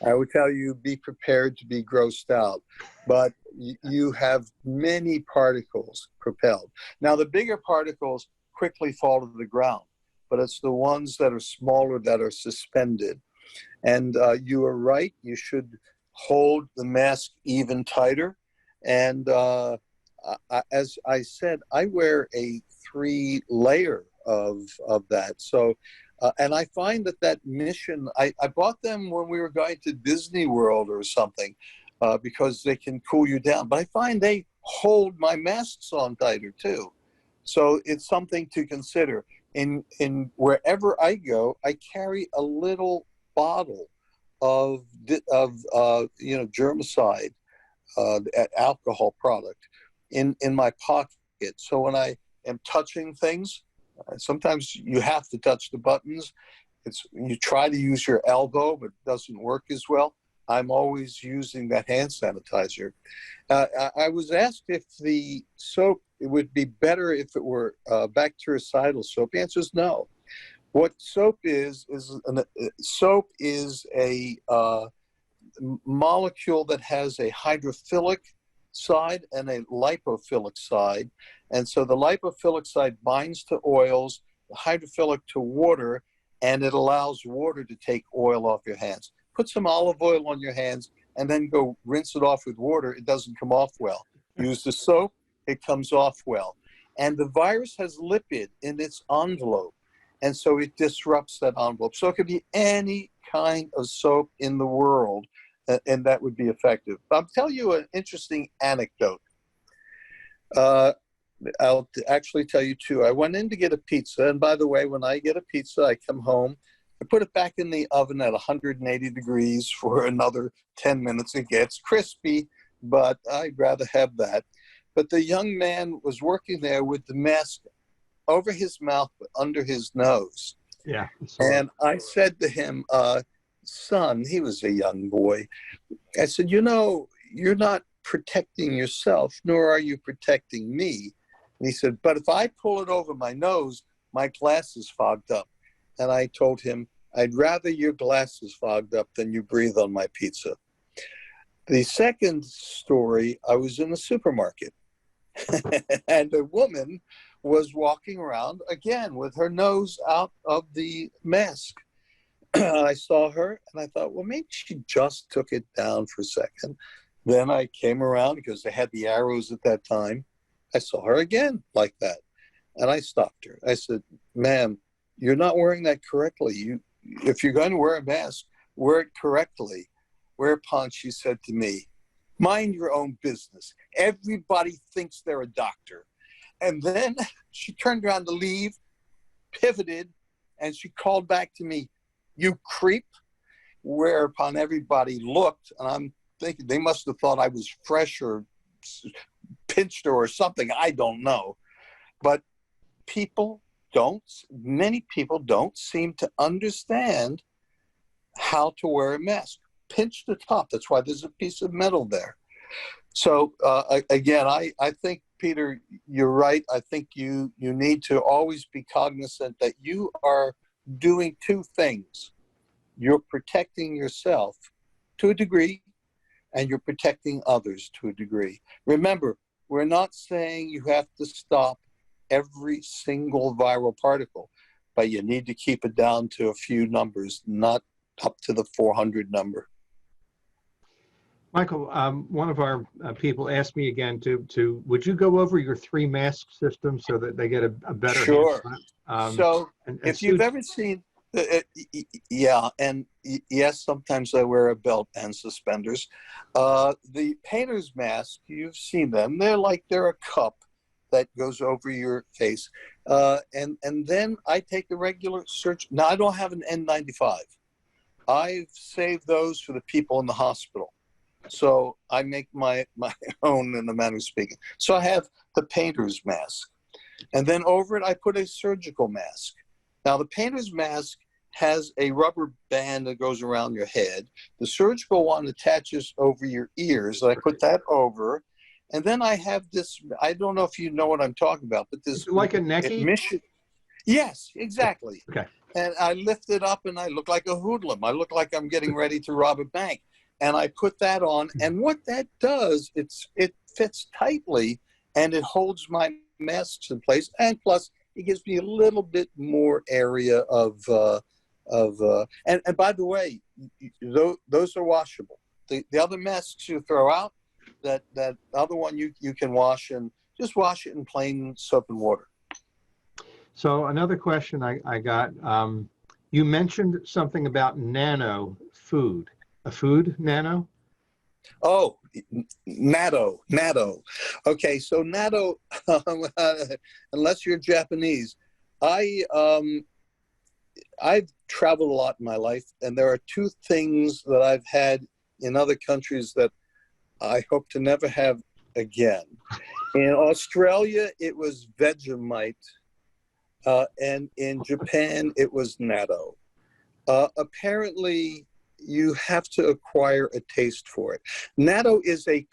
I would tell you be prepared to be grossed out. But you have many particles propelled. Now, the bigger particles quickly fall to the ground, but it's the ones that are smaller that are suspended. And you are right, you should hold the mask even tighter. And as I said, I wear a 3-layer of that. So, and I find that mission, I bought them when we were going to Disney World or something, because they can cool you down. But I find they hold my masks on tighter too. So it's something to consider. In wherever I go, I carry a little bottle of germicide, alcohol product in my pocket. So when I am touching things, sometimes you have to touch the buttons. You try to use your elbow, but it doesn't work as well. I'm always using that hand sanitizer. I was asked if the soap, it would be better if it were bactericidal soap. The answer is no. What soap is a molecule that has a hydrophilic side and a lipophilic side. And so the lipophilic side binds to oils, the hydrophilic to water, and it allows water to take oil off your hands. Put some olive oil on your hands and then go rinse it off with water. It doesn't come off well. Use the soap, it comes off well. And the virus has lipid in its envelope, and so it disrupts that envelope. So it could be any kind of soap in the world, and that would be effective. I'll tell you an interesting anecdote. I'll actually tell you two. I went in to get a pizza, and by the way, when I get a pizza, I come home, I put it back in the oven at 180 degrees for another 10 minutes. It gets crispy, but I'd rather have that. But the young man was working there with the mask over his mouth, but under his nose. Yeah. And I said to him, son, he was a young boy. I said, you're not protecting yourself, nor are you protecting me. And he said, but if I pull it over my nose, my glasses fogged up. And I told him, I'd rather your glasses fogged up than you breathe on my pizza. The second story, I was in a supermarket and a woman was walking around again with her nose out of the mask. I saw her and I thought, well, maybe she just took it down for a second. Then I came around because they had the arrows at that time. I saw her again like that. And I stopped her. I said, ma'am, you're not wearing that correctly. If you're going to wear a mask, wear it correctly. Whereupon she said to me, mind your own business. Everybody thinks they're a doctor. And then she turned around to leave, pivoted, and she called back to me, you creep. Whereupon everybody looked, and I'm thinking they must have thought I was fresh or pinched her or something. I don't know. But many people don't seem to understand how to wear a mask. Pinch the top. That's why there's a piece of metal there. So again, I think Peter, you're right. I think you need to always be cognizant that you are doing two things. You're protecting yourself to a degree, and you're protecting others to a degree. Remember, we're not saying you have to stop every single viral particle, but you need to keep it down to a few numbers, not up to the 400 number. Michael, one of our people asked me again would you go over your 3 mask system so that they get a better Sure. handle? So and if you've ever seen, yes, sometimes I wear a belt and suspenders. The painter's mask, you've seen them. They're a cup that goes over your face. And then I take the regular search. Now, I don't have an N95. I've saved those for the people in the hospital. So I make my own, in the manner of speaking. So I have the painter's mask. And then over it, I put a surgical mask. Now, the painter's mask has a rubber band that goes around your head. The surgical one attaches over your ears. I put that over. And then I have this, I don't know if you know what I'm talking about, but this. Like a necky? Yes, exactly. Okay. And I lift it up and I look like a hoodlum. I look like I'm getting ready to rob a bank. And I put that on. And what that does, it fits tightly and it holds my masks in place. And plus, it gives me a little bit more area and by the way, those are washable. The other masks you throw out, that other one you can wash, and just wash it in plain soap and water. So another question I got, you mentioned something about nano food. A food nano? Oh, natto. Okay, so natto, unless you're Japanese, I've traveled a lot in my life, and there are 2 things that I've had in other countries that I hope to never have again. In Australia, it was Vegemite, and in Japan, it was natto. Apparently, you have to acquire a taste for it. Natto is a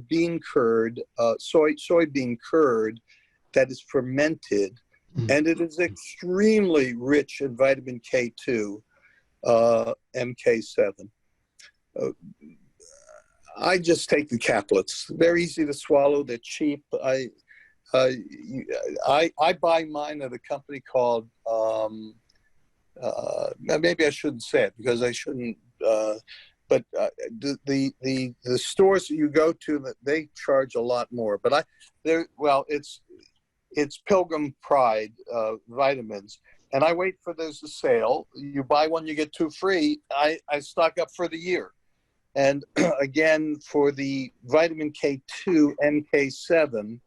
bean curd, soybean curd that is fermented, and it is extremely rich in vitamin K2, MK7. I just take the caplets. They're easy to swallow. They're cheap. I buy mine at a company called. Maybe I shouldn't say it because I shouldn't. But the stores that you go to, they charge a lot more. But it's Pilgrim Pride vitamins, and I wait for there's a sale. You buy one, you get 2 free. I stock up for the year. And again, for the vitamin K2 MK7,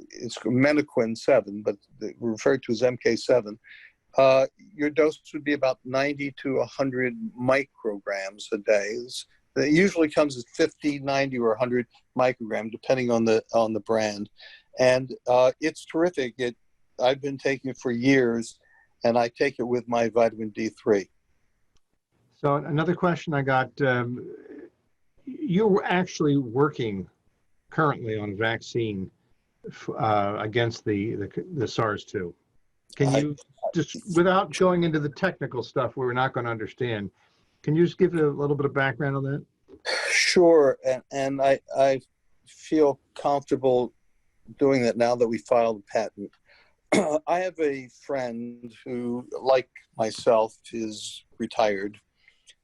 it's Menaquin 7, but referred to as MK7. Your dose would be about 90 to 100 micrograms a day. It usually comes at 50, 90, or 100 micrograms, depending on the brand. And it's terrific. I've been taking it for years, and I take it with my vitamin D3. So another question I got, you're actually working currently on a vaccine against the SARS-2. Can you just, without going into the technical stuff where we're not going to understand, can you just give a little bit of background on that? Sure, and I feel comfortable doing that now that we filed the patent. I have a friend who, like myself, is retired,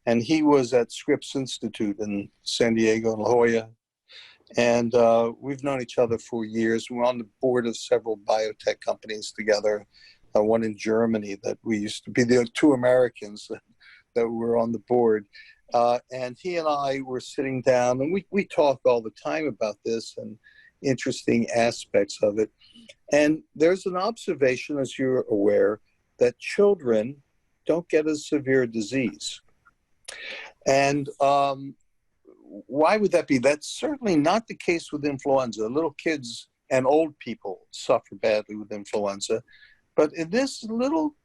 and he was at Scripps Institute in San Diego and La Jolla, and we've known each other for years. We're on the board of several biotech companies together, one in Germany that we used to be the 2 Americans that were on the board. And he and I were sitting down, and we talk all the time about this and interesting aspects of it. And there's an observation, as you're aware, that children don't get a severe disease. And why would that be? That's certainly not the case with influenza. Little kids and old people suffer badly with influenza. But in this, little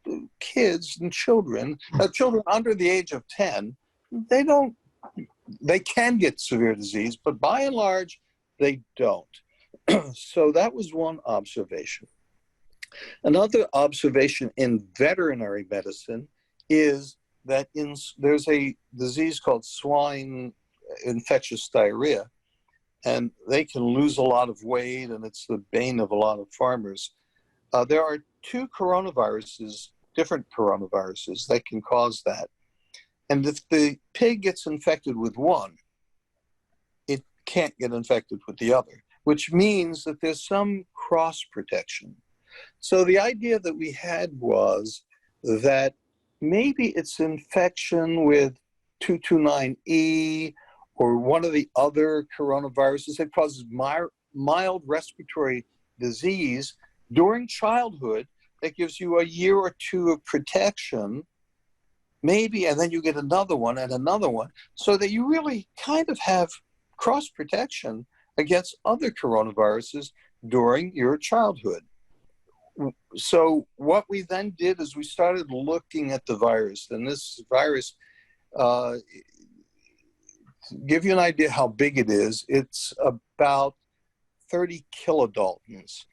kids and children under the age of 10, they can get severe disease, but by and large, they don't. So that was one observation. Another observation in veterinary medicine is that there's a disease called swine infectious diarrhea, and they can lose a lot of weight, and it's the bane of a lot of farmers. There are two coronaviruses, different coronaviruses, that can cause that. And if the pig gets infected with one, it can't get infected with the other, which means that there's some cross protection. So the idea that we had was that maybe it's infection with 229E or one of the other coronaviruses that causes mild respiratory disease during childhood that gives you a year or two of protection, maybe, and then you get another one and another one, so that you really kind of have cross protection against other coronaviruses during your childhood. So what we then did is we started looking at the virus, and this virus, to give you an idea how big it is, it's about 30 kilodaltons.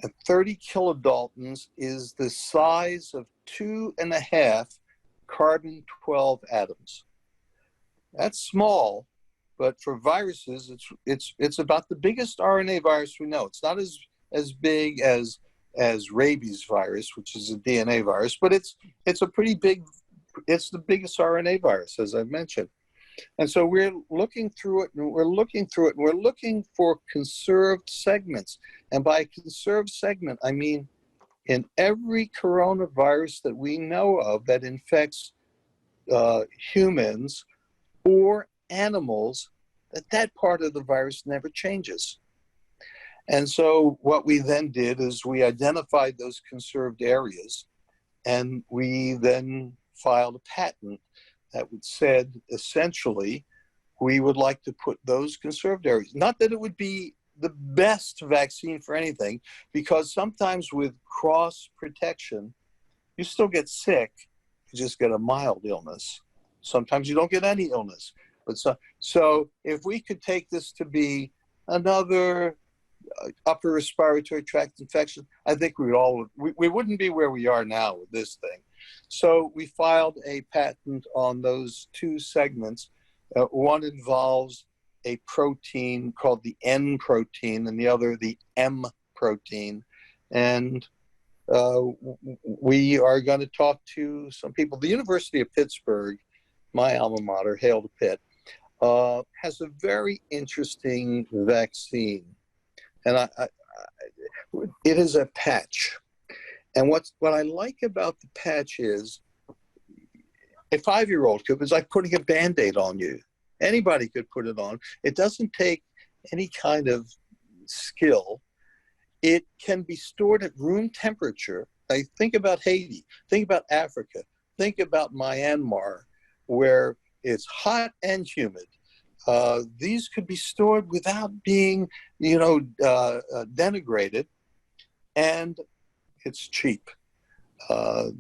And 30 kilodaltons is the size of 2.5 carbon-12 atoms. That's small, but for viruses, it's about the biggest RNA virus we know. It's not as big as rabies virus, which is a DNA virus, but it's a pretty big, it's the biggest RNA virus, as I mentioned. And so we're looking through it, and we're looking for conserved segments. And by conserved segment, I mean in every coronavirus that we know of that infects humans or animals, that part of the virus never changes. And so what we then did is we identified those conserved areas, and we then filed a patent that would said, essentially, we would like to put those conserved areas. Not that it would be the best vaccine for anything, because sometimes with cross protection, you still get sick, you just get a mild illness. Sometimes you don't get any illness. But so if we could take this to be another upper respiratory tract infection, I think we wouldn't be where we are now with this thing. So we filed a patent on those two segments. One involves a protein called the N protein, and the other the M protein. And we are going to talk to some people. The University of Pittsburgh, my alma mater, Hail to Pitt, has a very interesting vaccine. And it is a patch. And what I like about the patch is a 5-year-old could, it's like putting a Band-Aid on you. Anybody could put it on. It doesn't take any kind of skill. It can be stored at room temperature. Like, think about Haiti, think about Africa, think about Myanmar, where it's hot and humid. These could be stored without being, denigrated, and it's cheap. The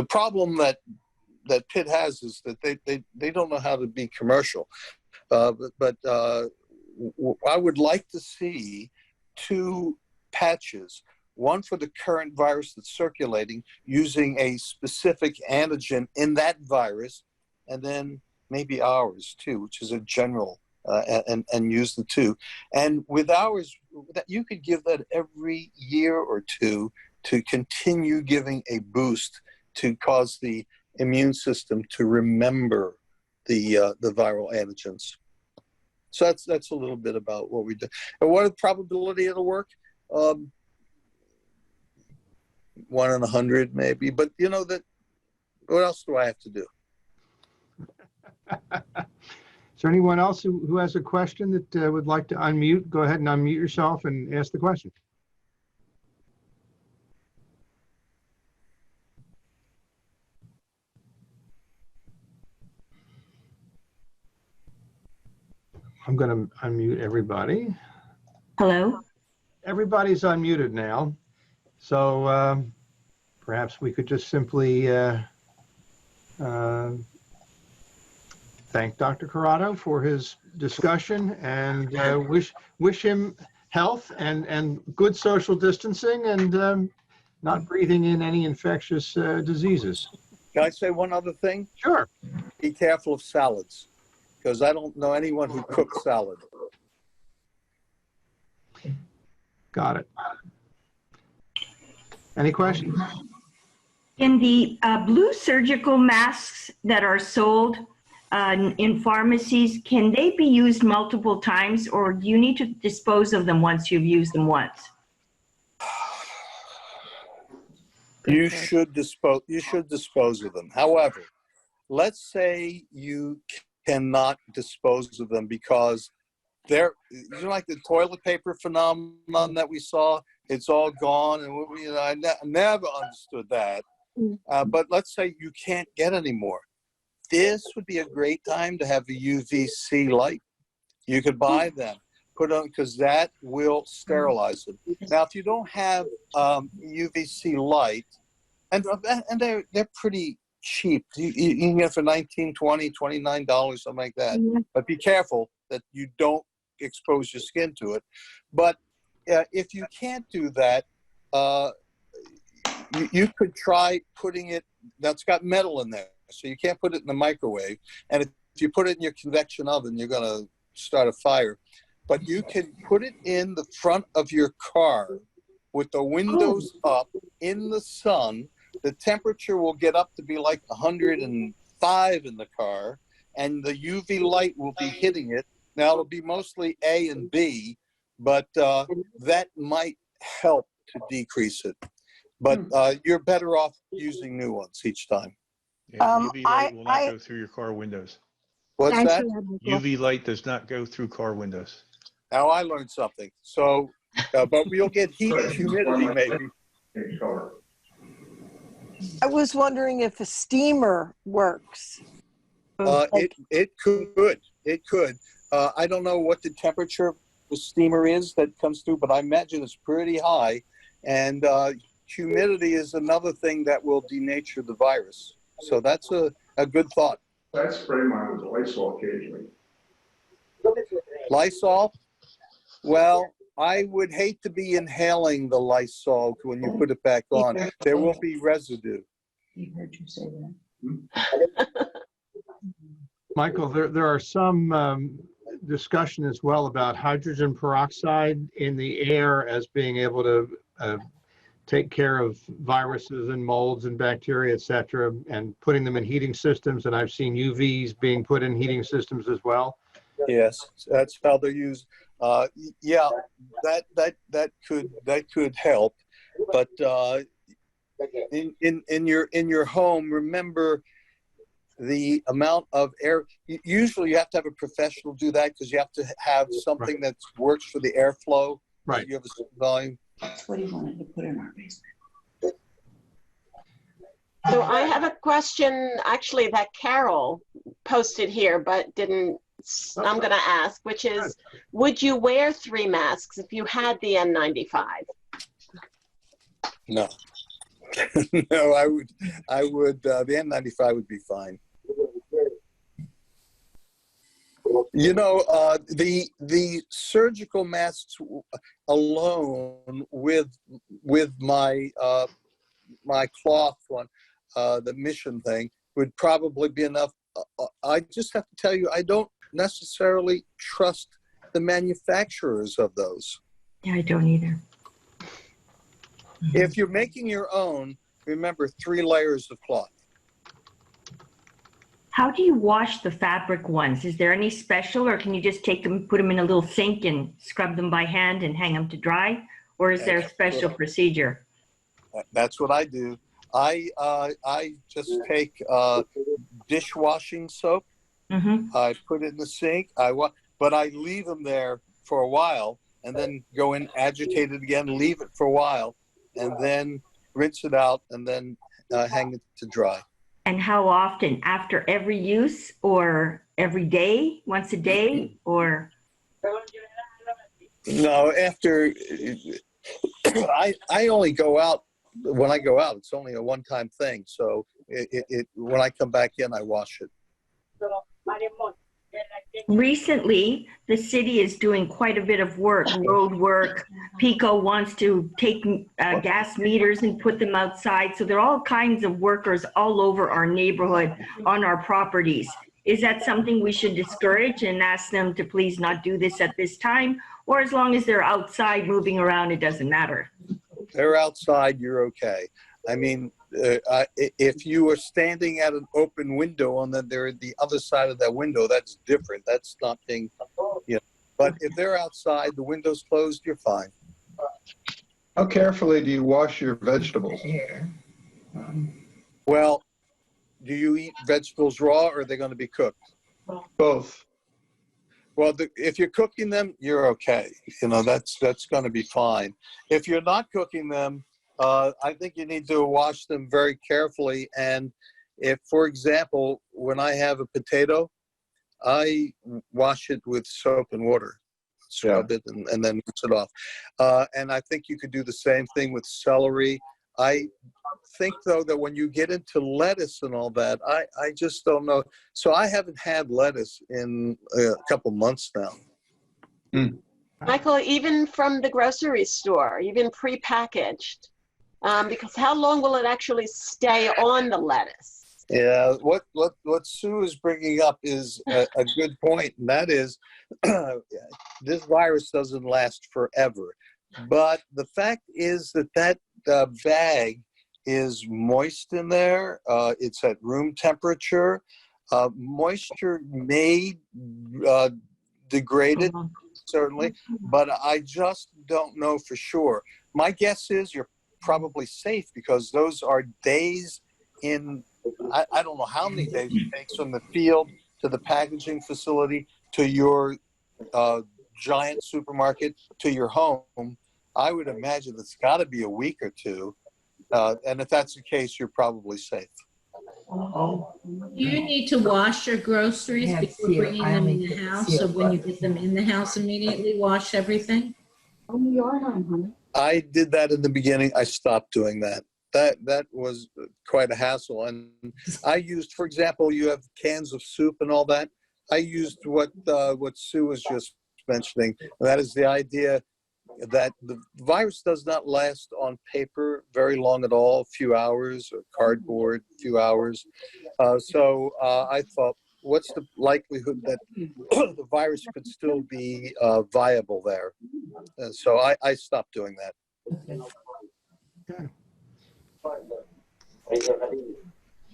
problem that Pitt has is that they don't know how to be commercial. But I would like to see 2 patches, one for the current virus that's circulating using a specific antigen in that virus, and then maybe ours too, which is a general, and use the 2. And with ours, you could give that every year or 2 to continue giving a boost to cause the immune system to remember the viral antigens. So that's a little bit about what we do. And what is the probability it'll work? 1 in 100 maybe, but that, what else do I have to do? Is there anyone else who has a question that would like to unmute? Go ahead and unmute yourself and ask the question. I'm going to unmute everybody. Hello. Everybody's unmuted now. So perhaps we could just simply thank Dr. Corrado for his discussion, and wish him health and good social distancing and not breathing in any infectious diseases. Can I say one other thing? Sure. Be careful of salads, because I don't know anyone who cooks salad. Got it. Any questions? In the blue surgical masks that are sold in pharmacies, can they be used multiple times, or do you need to dispose of them once you've used them once? You should dispose of them. However, let's say you cannot dispose of them because they're, like the toilet paper phenomenon that we saw, it's all gone, and I never understood that. But let's say you can't get any more. This would be a great time to have a UVC light. You could buy them, put on, because that will sterilize them. Now, if you don't have UVC light, and they're pretty cheap. You can get for $19, $20, $29, something like that. But be careful that you don't expose your skin to it. But if you can't do that, you could try putting it, that's got metal in there, so you can't put it in the microwave. And if you put it in your convection oven, you're going to start a fire. But you can put it in the front of your car with the windows up in the sun. The temperature will get up to be like 105 in the car, and the UV light will be hitting it. Now, it'll be mostly A and B, but that might help to decrease it. But you're better off using new ones each time. Yeah, UV light will not go through your car windows. What's that? UV light does not go through car windows. Now I learned something. So, but we'll get heat and humidity maybe. I was wondering if a steamer works. It could. It could. I don't know what the temperature of the steamer is that comes through, but I imagine it's pretty high. And humidity is another thing that will denature the virus. So that's a good thought. I spray mine with Lysol occasionally. Lysol? Well, I would hate to be inhaling the Lysol when you put it back on. There will be residue. You heard you say that. Michael, there are some discussion as well about hydrogen peroxide in the air as being able to take care of viruses and molds and bacteria, et cetera, and putting them in heating systems. And I've seen UVs being put in heating systems as well. Yes, that's how they're used. Yeah, that could help. But in your home, remember the amount of air. Usually, you have to have a professional do that because you have to have something that works for the airflow. Right. You have a certain volume. That's what he wanted to put in our basement. So I have a question actually that Carol posted here, but didn't, I'm going to ask, which is, would you wear 3 masks if you had the N95? No. No, I would, the N95 would be fine. You know, the surgical masks alone with my my cloth one, the mission thing, would probably be enough. I just have to tell you, I don't necessarily trust the manufacturers of those. Yeah, I don't either. If you're making your own, remember 3 layers of cloth. How do you wash the fabric ones? Is there any special, or can you just take them, put them in a little sink and scrub them by hand and hang them to dry? Or is there a special procedure? That's what I do. I just take dishwashing soap. I put it in the sink. But I leave them there for a while and then go in, agitate it again, leave it for a while, and then rinse it out and then hang it to dry. And how often? After every use, or every day, once a day, or? No, after, I only go out, when I go out, it's only a one-time thing. So when I come back in, I wash it. Recently, the city is doing quite a bit of work, road work. PICO wants to take gas meters and put them outside. So there are all kinds of workers all over our neighborhood on our properties. Is that something we should discourage and ask them to please not do this at this time? Or as long as they're outside moving around, it doesn't matter? They're outside, you're okay. I mean, if you are standing at an open window and then they're at the other side of that window, that's different. That's not being, you know. But if they're outside, the window's closed, you're fine. How carefully do you wash your vegetables? Well, do you eat vegetables raw or are they going to be cooked? Both. Well, if you're cooking them, you're okay. You know, that's going to be fine. If you're not cooking them, I think you need to wash them very carefully. And if, for example, when I have a potato, I wash it with soap and water, scrub it, and then rinse it off. And I think you could do the same thing with celery. I think, though, that when you get into lettuce and all that, I just don't know. So I haven't had lettuce in a couple months now. Michael, even from the grocery store, even prepackaged, because how long will it actually stay on the lettuce? Yeah, what Sue is bringing up is a good point, and that is this virus doesn't last forever. But the fact is that bag is moist in there. It's at room temperature. Moisture may degrade it, certainly, but I just don't know for sure. My guess is you're probably safe because those are days in, I don't know how many days it takes from the field to the packaging facility to your giant supermarket to your home. I would imagine it's got to be a week or two. And if that's the case, you're probably safe. Do you need to wash your groceries before bringing them in the house? So when you get them in the house, immediately wash everything? I did that in the beginning. I stopped doing that. That was quite a hassle. And I used, for example, you have cans of soup and all that. I used what Sue was just mentioning. And that is the idea that the virus does not last on paper very long at all, a few hours, or cardboard, a few hours. So I thought, what's the likelihood that the virus could still be viable there? And so I stopped doing that.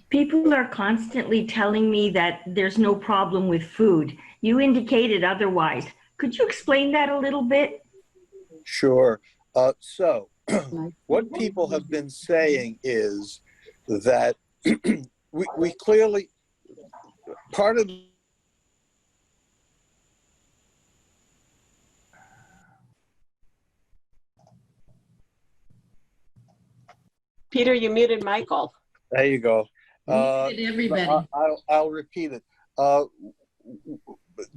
People are constantly telling me that there's no problem with food. You indicated otherwise. Could you explain that a little bit? Sure. So what people have been saying is that we clearly, part of Peter, you muted Michael. there you go. Muted everybody. I'll repeat it.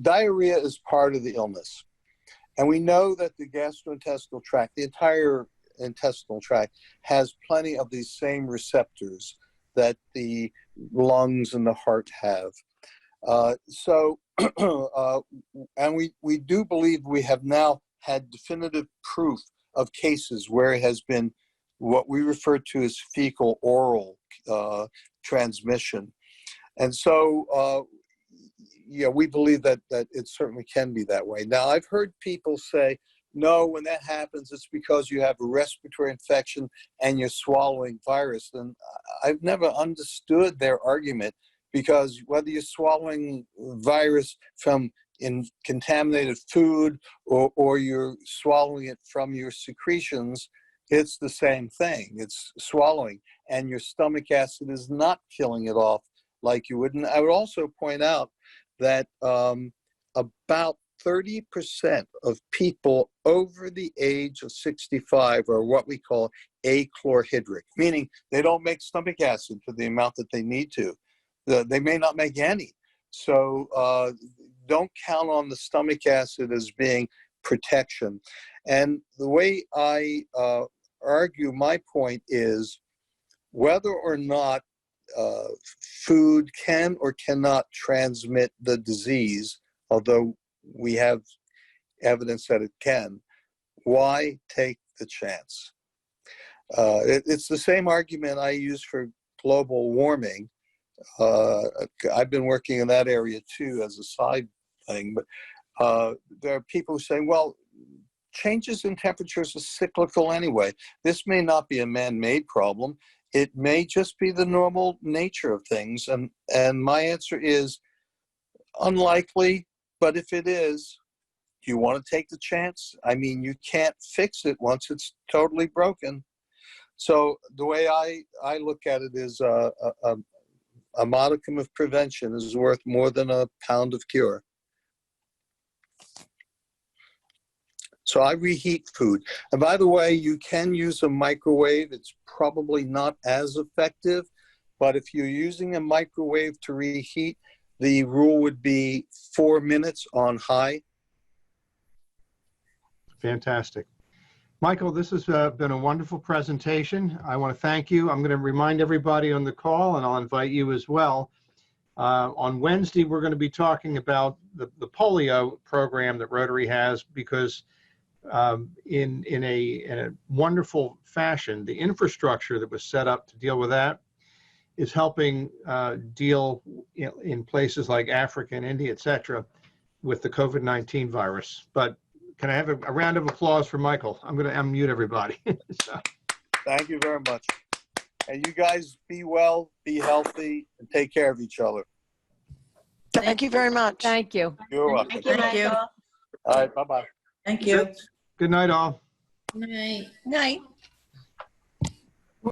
Diarrhea is part of the illness. And we know that the gastrointestinal tract, the entire intestinal tract, has plenty of these same receptors that the lungs and the heart have. And we do believe we have now had definitive proof of cases where it has been what we refer to as fecal-oral transmission. And so, we believe that it certainly can be that way. Now, I've heard people say, no, when that happens, it's because you have a respiratory infection and you're swallowing virus. And I've never understood their argument, because whether you're swallowing virus from contaminated food or you're swallowing it from your secretions, it's the same thing. It's swallowing, and your stomach acid is not killing it off like you would. And I would also point out that about 30% of people over the age of 65 are what we call achlorhydric, meaning they don't make stomach acid to the amount that they need to. They may not make any. So don't count on the stomach acid as being protection. And the way I argue my point is, whether or not food can or cannot transmit the disease, although we have evidence that it can, why take the chance? It's the same argument I use for global warming. I've been working in that area too as a side thing, but there are people who say, well, changes in temperatures are cyclical anyway. This may not be a man-made problem. It may just be the normal nature of things. And my answer is unlikely, but if it is, do you want to take the chance? I mean, you can't fix it once it's totally broken. So the way I look at it is a modicum of prevention is worth more than a pound of cure. So I reheat food. And by the way, you can use a microwave. It's probably not as effective, but if you're using a microwave to reheat, the rule would be 4 minutes on high. Fantastic. Michael, this has been a wonderful presentation. I want to thank you. I'm going to remind everybody on the call, and I'll invite you as well. On Wednesday, we're going to be talking about the polio program that Rotary has, because in a wonderful fashion, the infrastructure that was set up to deal with that is helping deal in places like Africa and India, et cetera, with the COVID-19 virus. But can I have a round of applause for Michael? I'm going to unmute everybody. So. Thank you very much. And you guys be well, be healthy, and take care of each other. Thank you very much. Thank you. You're welcome. Thank you, Michael. All right, bye-bye. Thank you. Good night, all. Right. Night.